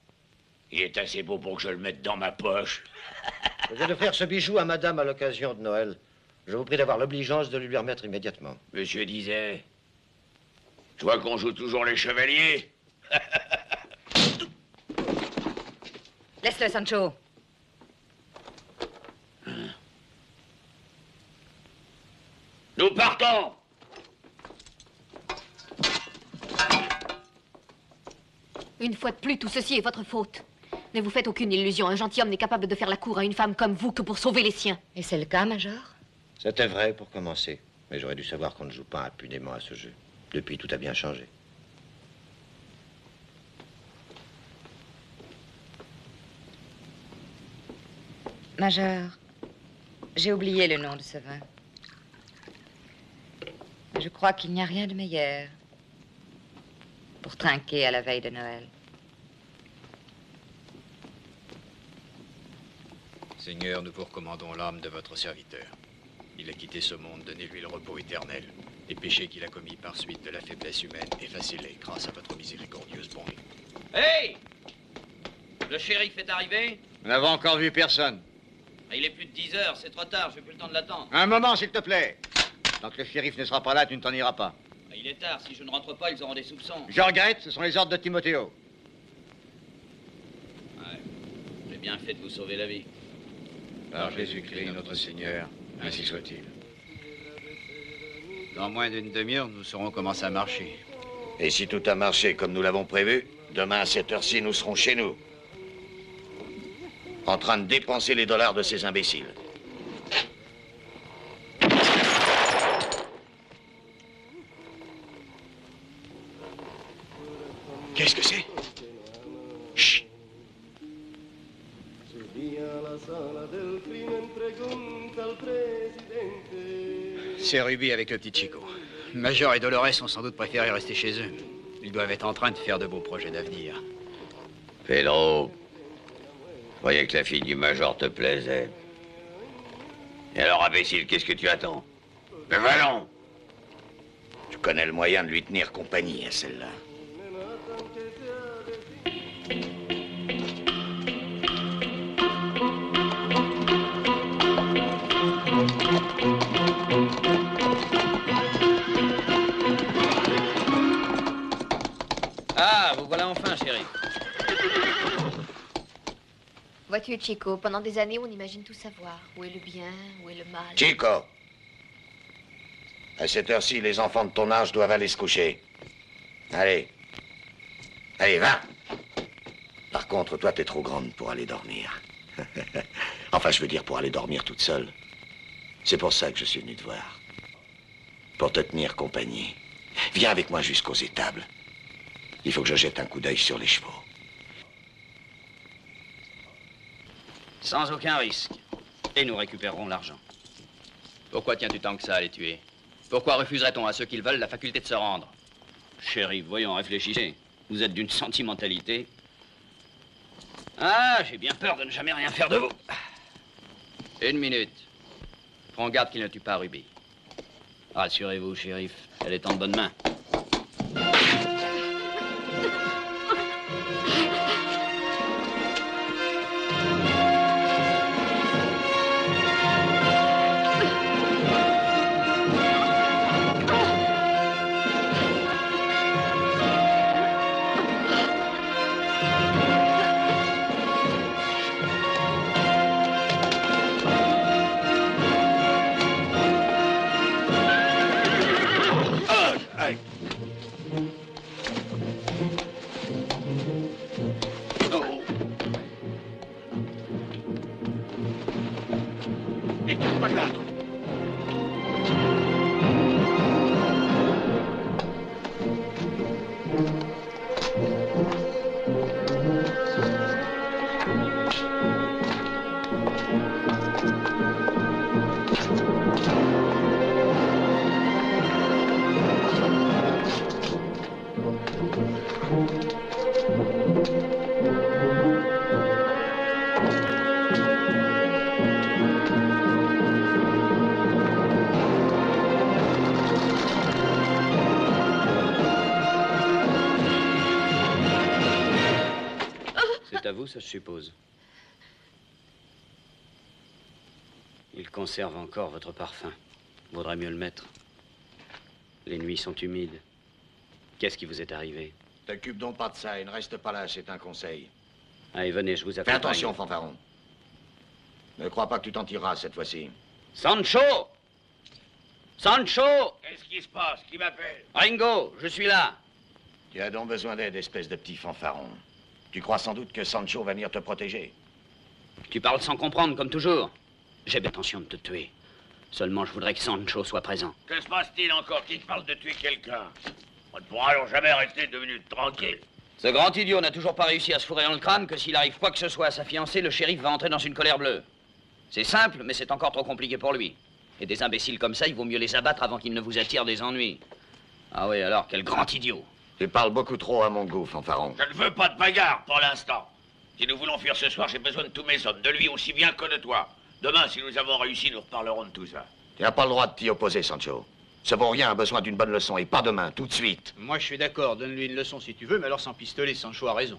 [SPEAKER 1] il est assez beau pour que je le mette dans ma poche.
[SPEAKER 5] Je viens d'offrir ce bijou à madame à l'occasion de Noël. Je vous prie d'avoir l'obligeance de le lui remettre immédiatement.
[SPEAKER 1] Monsieur disait... Je vois qu'on joue toujours les chevaliers.
[SPEAKER 11] Laisse-le, Sancho.
[SPEAKER 1] Nous partons.
[SPEAKER 7] Une fois de plus, tout ceci est votre faute. Ne vous faites aucune illusion. Un gentilhomme n'est capable de faire la cour à une femme comme vous que pour sauver les siens.
[SPEAKER 11] Et c'est le cas, Major?
[SPEAKER 5] C'était vrai pour commencer. Mais j'aurais dû savoir qu'on ne joue pas impunément à ce jeu. Depuis, tout a bien changé.
[SPEAKER 11] Major, j'ai oublié le nom de ce vin. Je crois qu'il n'y a rien de meilleur pour trinquer à la veille de Noël.
[SPEAKER 21] Seigneur, nous vous recommandons l'âme de votre serviteur. Il a quitté ce monde, donnez-lui le repos éternel. Les péchés qu'il a commis par suite de la faiblesse humaine, effacez-les grâce à votre miséricordieuse bonté.
[SPEAKER 2] Hey! Le shérif est arrivé?
[SPEAKER 13] Nous n'avons encore vu personne.
[SPEAKER 2] Il est plus de 10 heures, c'est trop tard, j'ai plus le temps de l'attendre.
[SPEAKER 13] Un moment, s'il te plaît. Tant que le shérif ne sera pas là, tu ne t'en iras pas.
[SPEAKER 2] Il est tard, si je ne rentre pas, ils auront des soupçons.
[SPEAKER 13] Je regrette, ce sont les ordres de Timothéo.
[SPEAKER 2] Ouais, j'ai bien fait de vous sauver la vie.
[SPEAKER 21] Par Jésus-Christ, notre Seigneur, ainsi soit-il. Dans moins d'une demi-heure, nous saurons comment ça a marché.
[SPEAKER 9] Et si tout a marché comme nous l'avons prévu, demain à cette heure-ci, nous serons chez nous. En train de dépenser les dollars de ces imbéciles. Qu'est-ce que c'est? Chut!
[SPEAKER 21] C'est Ruby avec le petit Chico. Major et Dolores ont sans doute préféré rester chez eux. Ils doivent être en train de faire de beaux projets d'avenir.
[SPEAKER 18] Pedro, je croyais que la fille du Major te plaisait. Et alors, imbécile, qu'est-ce que tu attends? Mais allons!
[SPEAKER 9] Je connais le moyen de lui tenir compagnie à celle-là.
[SPEAKER 2] Ah, vous voilà enfin, chérie.
[SPEAKER 7] Vois-tu, Chico, pendant des années, on imagine tout savoir. Où est le bien, où est le mal.
[SPEAKER 9] Chico! À cette heure-ci, les enfants de ton âge doivent aller se coucher. Allez. Allez, va! Par contre, toi, t'es trop grande pour aller dormir. Enfin, je veux dire pour aller dormir toute seule. C'est pour ça que je suis venu te voir. Pour te tenir compagnie. Viens avec moi jusqu'aux étables. Il faut que je jette un coup d'œil sur les chevaux.
[SPEAKER 2] Sans aucun risque. Et nous récupérerons l'argent.
[SPEAKER 4] Pourquoi tiens-tu tant que ça à les tuer? Pourquoi refuserait-on à ceux qui le veulent la faculté de se rendre?
[SPEAKER 2] Shérif, voyons, réfléchissez. Vous êtes d'une sentimentalité. Ah, j'ai bien peur de ne jamais rien faire de vous.
[SPEAKER 4] Une minute. Prends garde qu'il ne tue pas Ruby.
[SPEAKER 2] Rassurez-vous, shérif, elle est en bonne main.
[SPEAKER 15] à vous, ça se suppose. Il conserve encore votre parfum. Vaudrait mieux le mettre. Les nuits sont humides. Qu'est-ce qui vous est arrivé?
[SPEAKER 9] T'occupe donc pas de ça et ne reste pas là, c'est un conseil.
[SPEAKER 15] Allez, venez, je vous
[SPEAKER 9] Fais
[SPEAKER 15] accompagne.
[SPEAKER 9] attention, fanfaron. Ne crois pas que tu t'en tireras cette fois-ci.
[SPEAKER 15] Sancho! Sancho!
[SPEAKER 1] Qu'est-ce qui se passe? Qui m'appelle?
[SPEAKER 15] Ringo, je suis là.
[SPEAKER 9] Tu as donc besoin d'aide, espèce de petit fanfaron. Tu crois sans doute que Sancho va venir te protéger.
[SPEAKER 15] Tu parles sans comprendre, comme toujours. J'ai bien intention de te tuer. Seulement, je voudrais que Sancho soit présent.
[SPEAKER 1] Que se passe-t-il encore? Qui te parle de tuer quelqu'un? On ne pourra alors jamais rester 2 minutes tranquille.
[SPEAKER 2] Ce grand idiot n'a toujours pas réussi à se fourrer dans le crâne que s'il arrive quoi que ce soit à sa fiancée, le shérif va entrer dans une colère bleue. C'est simple, mais c'est encore trop compliqué pour lui. Et des imbéciles comme ça, il vaut mieux les abattre avant qu'ils ne vous attirent des ennuis. Ah oui, alors, quel grand idiot.
[SPEAKER 9] Tu parles beaucoup trop à mon goût, fanfaron.
[SPEAKER 1] Je ne veux pas de bagarre pour l'instant. Si nous voulons fuir ce soir, j'ai besoin de tous mes hommes, de lui aussi bien que de toi. Demain, si nous avons réussi, nous reparlerons de tout ça.
[SPEAKER 9] Tu n'as pas le droit de t'y opposer, Sancho. Ce vaut rien a besoin d'une bonne leçon, et pas demain, tout de suite.
[SPEAKER 21] Moi, je suis d'accord. Donne-lui une leçon si tu veux, mais alors sans pistolet, Sancho a raison.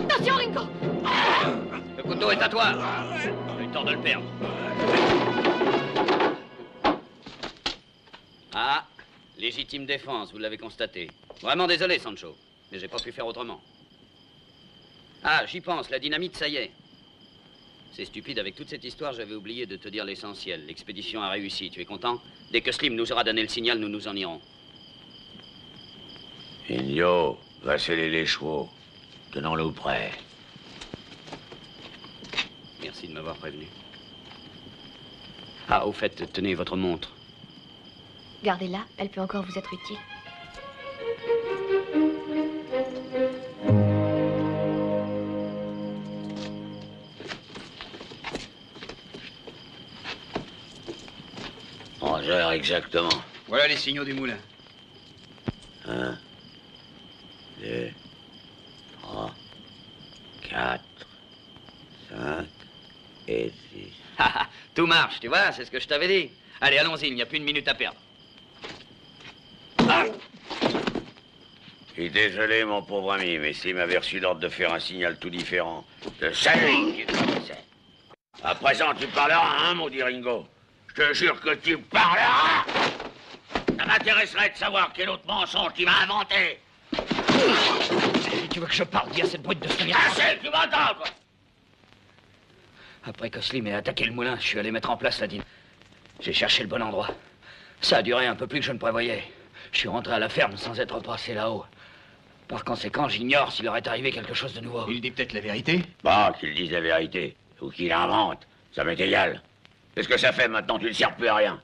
[SPEAKER 7] Attention, Ringo!
[SPEAKER 2] Le couteau est à toi. J'ai eu tort de le perdre. Ah, légitime défense, vous l'avez constaté. Vraiment désolé, Sancho, mais j'ai pas pu faire autrement. Ah, j'y pense, la dynamite, ça y est. C'est stupide, avec toute cette histoire, j'avais oublié de te dire l'essentiel. L'expédition a réussi, tu es content? Dès que Slim nous aura donné le signal, nous nous en irons.
[SPEAKER 1] Inyo, va sceller les chevaux. Tenons-nous prêts.
[SPEAKER 15] Merci de m'avoir prévenu. Ah, au fait, tenez votre montre.
[SPEAKER 7] Gardez-la, elle peut encore vous être utile.
[SPEAKER 1] Heure exactement.
[SPEAKER 21] Voilà les signaux du moulin.
[SPEAKER 1] 1, 2, 3, 4, 5 et 6.
[SPEAKER 2] Tout marche, tu vois, c'est ce que je t'avais dit. Allez, allons-y, il n'y a plus une minute à perdre.
[SPEAKER 1] Je suis désolé, mon pauvre ami, mais s'il m'avait reçu l'ordre de faire un signal tout différent de celui qui connaissait. À présent, tu parleras, hein, maudit Ringo? Je te jure que tu parleras! m'intéresserait de savoir quel autre mensonge tu m'as inventé.
[SPEAKER 15] Tu veux que je parle, dis à cette brute de se tenir...
[SPEAKER 1] Assez, tu m'entends, toi?
[SPEAKER 15] Après que Slim ait attaqué le moulin, je suis allé mettre en place la dynamite. J'ai cherché le bon endroit. Ça a duré un peu plus que je ne prévoyais. Je suis rentré à la ferme sans être passé là-haut. Par conséquent, j'ignore s'il aurait arrivé quelque chose de nouveau.
[SPEAKER 12] Il dit peut-être la vérité?
[SPEAKER 1] Bon, qu'il dise la vérité. Ou qu'il invente. Ça m'est égal. Qu'est-ce que ça fait maintenant? Tu ne sers plus à rien.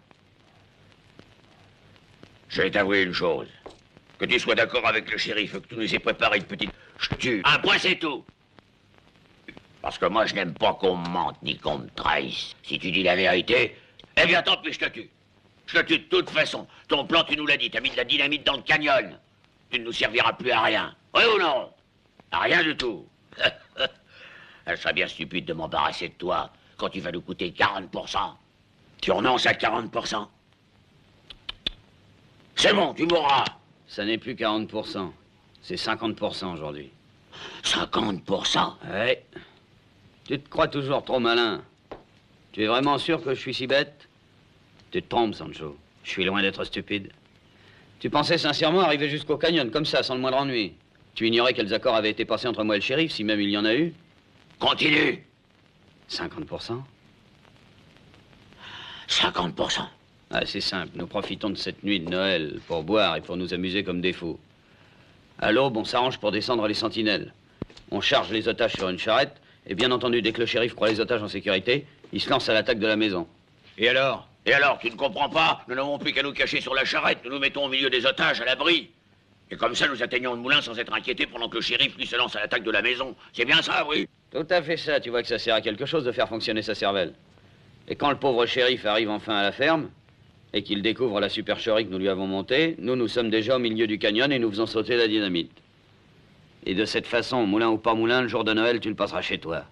[SPEAKER 1] Je vais t'avouer une chose. Que tu sois d'accord avec le shérif, que tu nous aies préparé une petite... Je tue. Un point, c'est tout. Parce que moi, je n'aime pas qu'on me mente ni qu'on me trahisse. Si tu dis la vérité, eh bien, tant pis, je te tue. Je te tue de toute façon. Ton plan, tu nous l'as dit, t'as mis de la dynamite dans le canyon. Tu ne nous serviras plus à rien. Oui ou non? À rien du tout. Elle serait bien stupide de m'embarrasser de toi quand tu vas nous coûter 40%. Tu renonces à 40%? C'est bon, tu mourras.
[SPEAKER 2] Ça n'est plus 40%. C'est 50% aujourd'hui.
[SPEAKER 1] 50%?
[SPEAKER 2] Ouais. Tu te crois toujours trop malin. Tu es vraiment sûr que je suis si bête? Tu te trompes, Sancho. Je suis loin d'être stupide. Tu pensais sincèrement arriver jusqu'au canyon, comme ça, sans le moindre ennui. Tu ignorais quels accords avaient été passés entre moi et le shérif, si même il y en a eu?
[SPEAKER 1] Continue.
[SPEAKER 2] 50%?
[SPEAKER 1] 50%.
[SPEAKER 2] Ah, c'est simple. Nous profitons de cette nuit de Noël pour boire et pour nous amuser comme des fous. À l'aube, on s'arrange pour descendre les sentinelles. On charge les otages sur une charrette, et bien entendu, dès que le shérif croit les otages en sécurité, il se lance à l'attaque de la maison.
[SPEAKER 1] Et alors? Et alors, tu ne comprends pas? Nous n'avons plus qu'à nous cacher sur la charrette. Nous nous mettons au milieu des otages, à l'abri. Et comme ça, nous atteignons le moulin sans être inquiétés pendant que le shérif, lui, se lance à l'attaque de la maison. C'est bien ça, oui?
[SPEAKER 2] Tout à fait ça. Tu vois que ça sert à quelque chose de faire fonctionner sa cervelle. Et quand le pauvre shérif arrive enfin à la ferme, et qu'il découvre la supercherie que nous lui avons montée, nous sommes déjà au milieu du canyon et nous faisons sauter la dynamite. Et de cette façon, moulin ou pas moulin, le jour de Noël, tu le passeras chez toi.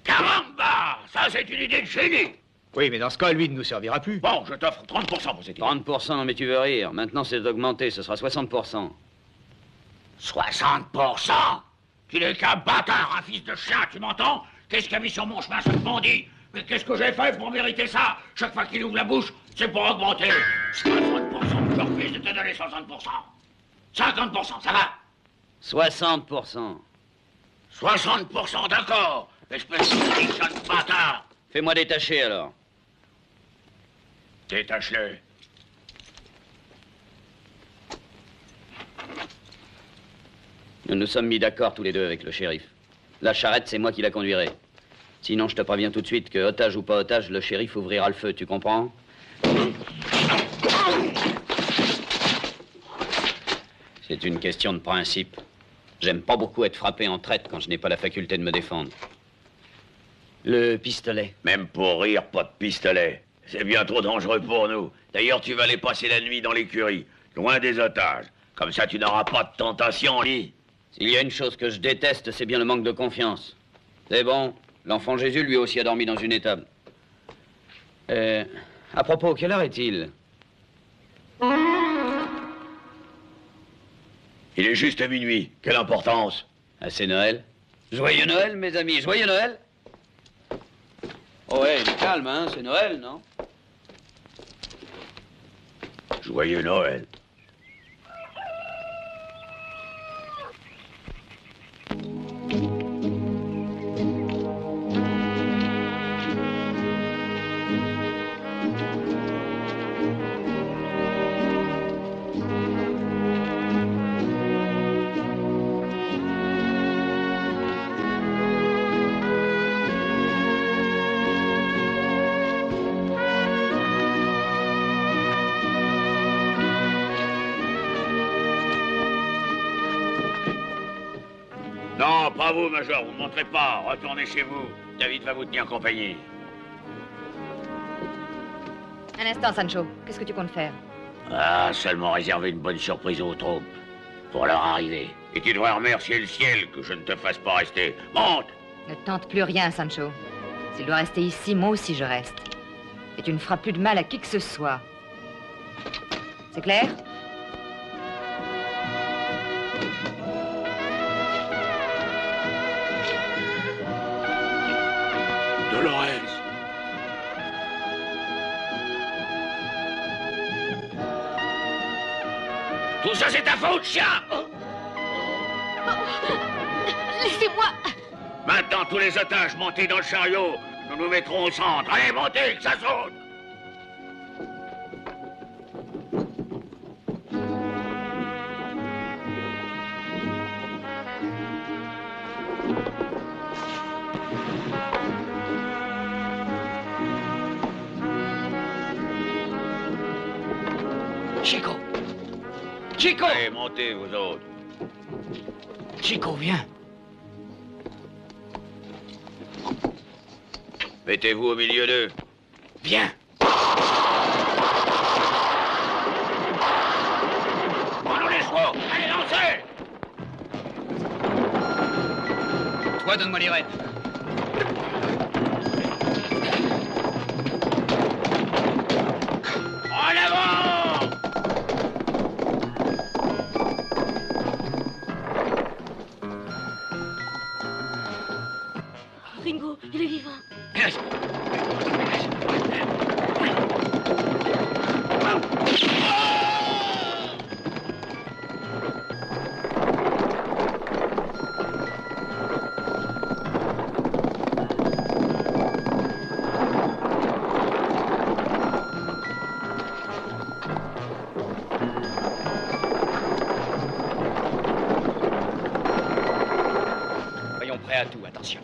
[SPEAKER 1] Caramba! Ça, c'est une idée de génie!
[SPEAKER 12] Oui, mais dans ce cas, lui ne nous servira plus.
[SPEAKER 1] Bon, je t'offre 30% pour cette idée.
[SPEAKER 2] 30%, non mais tu veux rire. Maintenant, c'est augmenté, ce sera 60%.
[SPEAKER 1] 60%? Tu n'es qu'un bâtard, un fils de chien, tu m'entends? Qu'est-ce qu'a mis sur mon chemin ce bandit? Mais qu'est-ce que j'ai fait pour mériter ça? Chaque fois qu'il ouvre la bouche, c'est pour augmenter. 60%, je refuse de te donner 60%. 50%, ça va?
[SPEAKER 2] 60%.
[SPEAKER 1] 60%, d'accord. Espèce de jeune bâtard.
[SPEAKER 2] Fais-moi détacher, alors.
[SPEAKER 1] Détache-le.
[SPEAKER 2] Nous nous sommes mis d'accord tous les deux avec le shérif. La charrette, c'est moi qui la conduirai. Sinon, je te préviens tout de suite que, otage ou pas otage, le shérif ouvrira le feu, tu comprends? C'est une question de principe. J'aime pas beaucoup être frappé en traite quand je n'ai pas la faculté de me défendre. Le pistolet.
[SPEAKER 1] Même pour rire, pas de pistolet. C'est bien trop dangereux pour nous. D'ailleurs, tu vas aller passer la nuit dans l'écurie, loin des otages. Comme ça, tu n'auras pas de tentation, lit.
[SPEAKER 2] S'il y a une chose que je déteste, c'est bien le manque de confiance. C'est bon, l'enfant Jésus, lui aussi, a dormi dans une étable. À propos, quelle heure est-il?
[SPEAKER 1] Il est juste à minuit. Quelle importance?
[SPEAKER 2] Ah, c'est Noël. Joyeux Noël, mes amis, joyeux Noël. Oh ouais, calme, hein, c'est Noël, non?
[SPEAKER 1] Joyeux Noël. Non, pas vous, Major, vous ne montrez pas. Retournez chez vous. David va vous tenir compagnie.
[SPEAKER 11] Un instant, Sancho. Qu'est-ce que tu comptes faire?
[SPEAKER 1] Ah, seulement réserver une bonne surprise aux troupes. Pour leur arrivée. Et tu devrais remercier le ciel que je ne te fasse pas rester. Monte!
[SPEAKER 11] Ne tente plus rien, Sancho. S'il doit rester ici, moi aussi je reste. Et tu ne feras plus de mal à qui que ce soit. C'est clair?
[SPEAKER 1] Dolores. Tout ça, c'est ta faute, chien!
[SPEAKER 7] Laissez-moi.
[SPEAKER 1] Maintenant, tous les otages montés dans le chariot. Nous nous mettrons au centre. Allez, montez, que ça saute!
[SPEAKER 17] Chico! Chico!
[SPEAKER 1] Allez, montez, vous autres.
[SPEAKER 17] Chico, viens.
[SPEAKER 1] Mettez-vous au milieu d'eux.
[SPEAKER 17] Viens.
[SPEAKER 1] Prenons les chevaux. Allez, lancez!
[SPEAKER 17] Toi, donne-moi les rênes.
[SPEAKER 1] En avant!
[SPEAKER 7] Ringo, il est vivant.
[SPEAKER 17] Soyons prêts à tout, attention.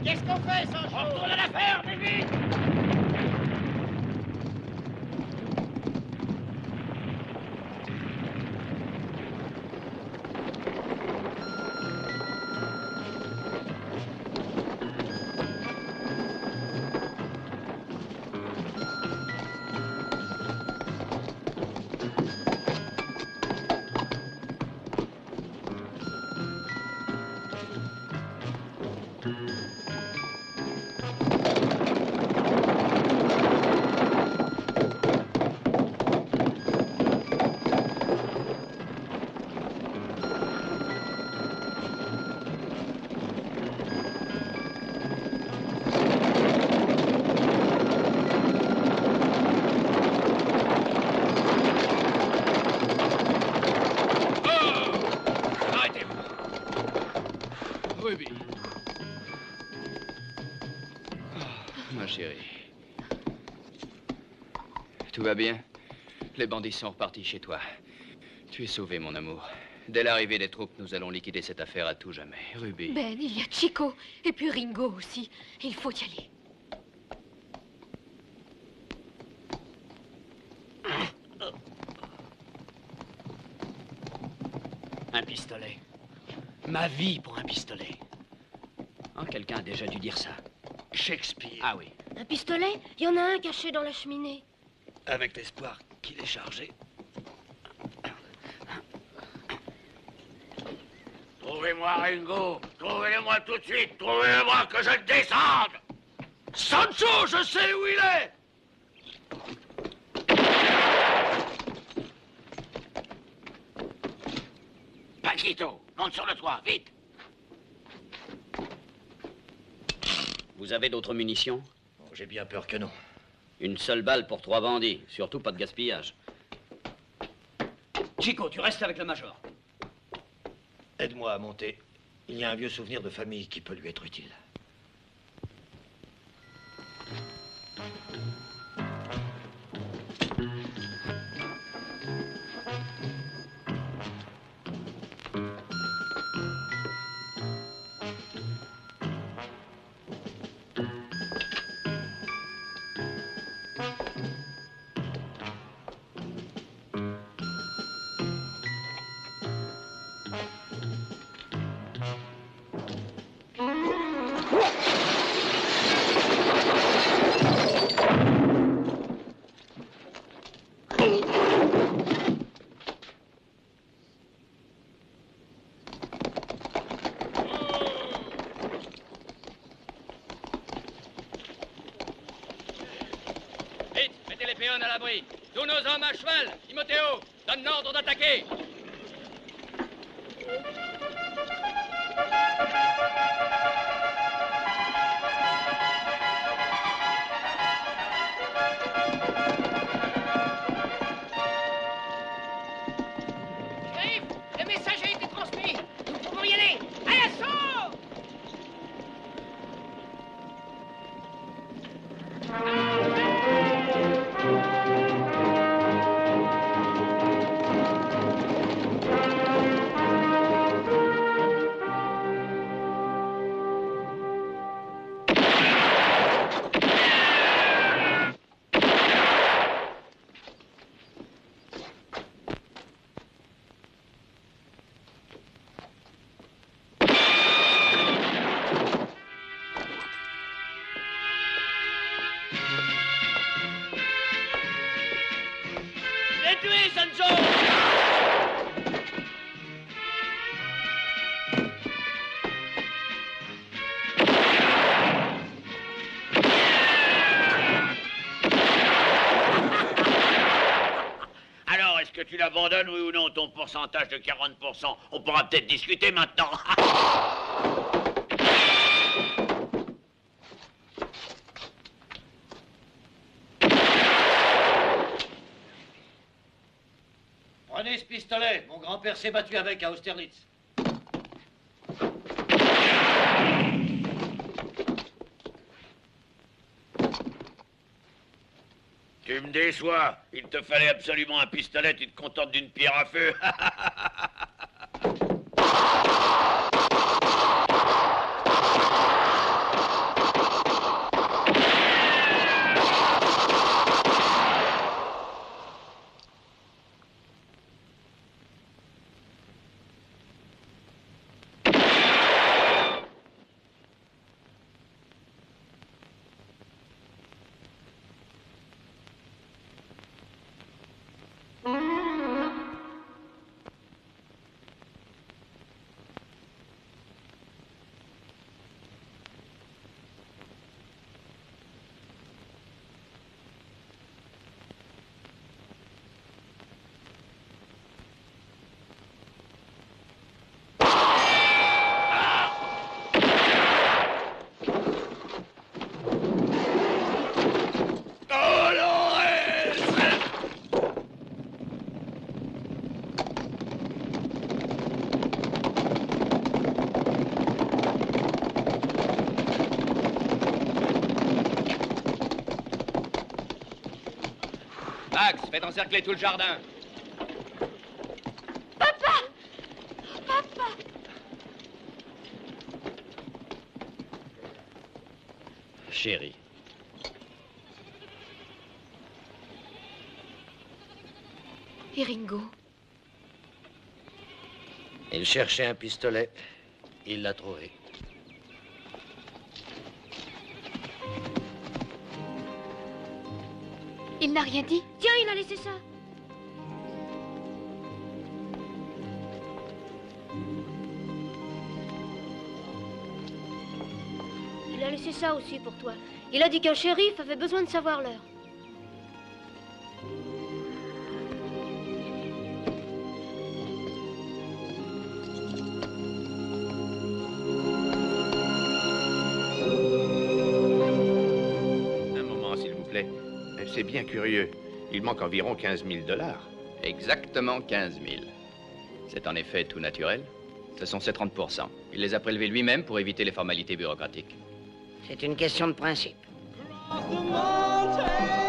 [SPEAKER 3] Qu'est-ce qu'on fait, Sancho?
[SPEAKER 1] On retourne à la ferme, mais vite!
[SPEAKER 17] Ruby.
[SPEAKER 4] Ma chérie. Tout va bien? Les bandits sont repartis chez toi. Tu es sauvé, mon amour. Dès l'arrivée des troupes, nous allons liquider cette affaire à tout jamais. Ruby.
[SPEAKER 7] Ben, il y a Chico et puis Ringo aussi. Il faut y aller.
[SPEAKER 17] Un pistolet. Ma vie pour un pistolet.
[SPEAKER 2] Oh, quelqu'un a déjà dû dire ça.
[SPEAKER 17] Shakespeare.
[SPEAKER 2] Ah oui.
[SPEAKER 7] Un pistolet? Il y en a un caché dans la cheminée.
[SPEAKER 17] Avec l'espoir qu'il est chargé.
[SPEAKER 1] Trouvez-moi Ringo. Trouvez-le-moi tout de suite. Trouvez-le-moi que je le descende.
[SPEAKER 17] Sancho, je sais où il est!
[SPEAKER 1] Paquito, monte sur le toit, vite.
[SPEAKER 2] Vous avez d'autres munitions?
[SPEAKER 5] Oh, j'ai bien peur que non.
[SPEAKER 2] Une seule balle pour 3 bandits. Surtout pas de gaspillage.
[SPEAKER 17] Chico, tu restes avec le major.
[SPEAKER 5] Aide-moi à monter. Il y a un vieux souvenir de famille qui peut lui être utile.
[SPEAKER 2] personne à l'abri. Tous nos hommes à cheval. Timothéo, donne l'ordre d'attaquer.
[SPEAKER 3] Shérif, le message a été transmis. Nous pouvons y aller. À l'assaut!
[SPEAKER 17] Les tuer, Sancho!
[SPEAKER 1] Alors, est-ce que tu l'abandonnes, oui ou non, ton pourcentage de 40%? On pourra peut-être discuter maintenant.
[SPEAKER 17] Prenez ce pistolet. Mon grand-père s'est battu avec à Austerlitz.
[SPEAKER 1] Tu me déçois. Il te fallait absolument un pistolet, tu te contentes d'une pierre à feu.
[SPEAKER 4] Max, faites encercler tout le jardin.
[SPEAKER 7] Papa! Papa!
[SPEAKER 2] Chérie.
[SPEAKER 7] Et Ringo?
[SPEAKER 5] Il cherchait un pistolet. Il l'a trouvé.
[SPEAKER 7] Il n'a rien dit?
[SPEAKER 8] Tiens, il a laissé ça. Il a laissé ça aussi pour toi. Il a dit qu'un shérif avait besoin de savoir l'heure.
[SPEAKER 12] Un moment, s'il vous plaît. C'est bien curieux. Il manque environ 15 000 $.
[SPEAKER 4] Exactement 15 000. C'est en effet tout naturel. Ce sont ses 30%. Il les a prélevés lui-même pour éviter les formalités bureaucratiques.
[SPEAKER 3] C'est une question de principe.
[SPEAKER 17] Across the mountain.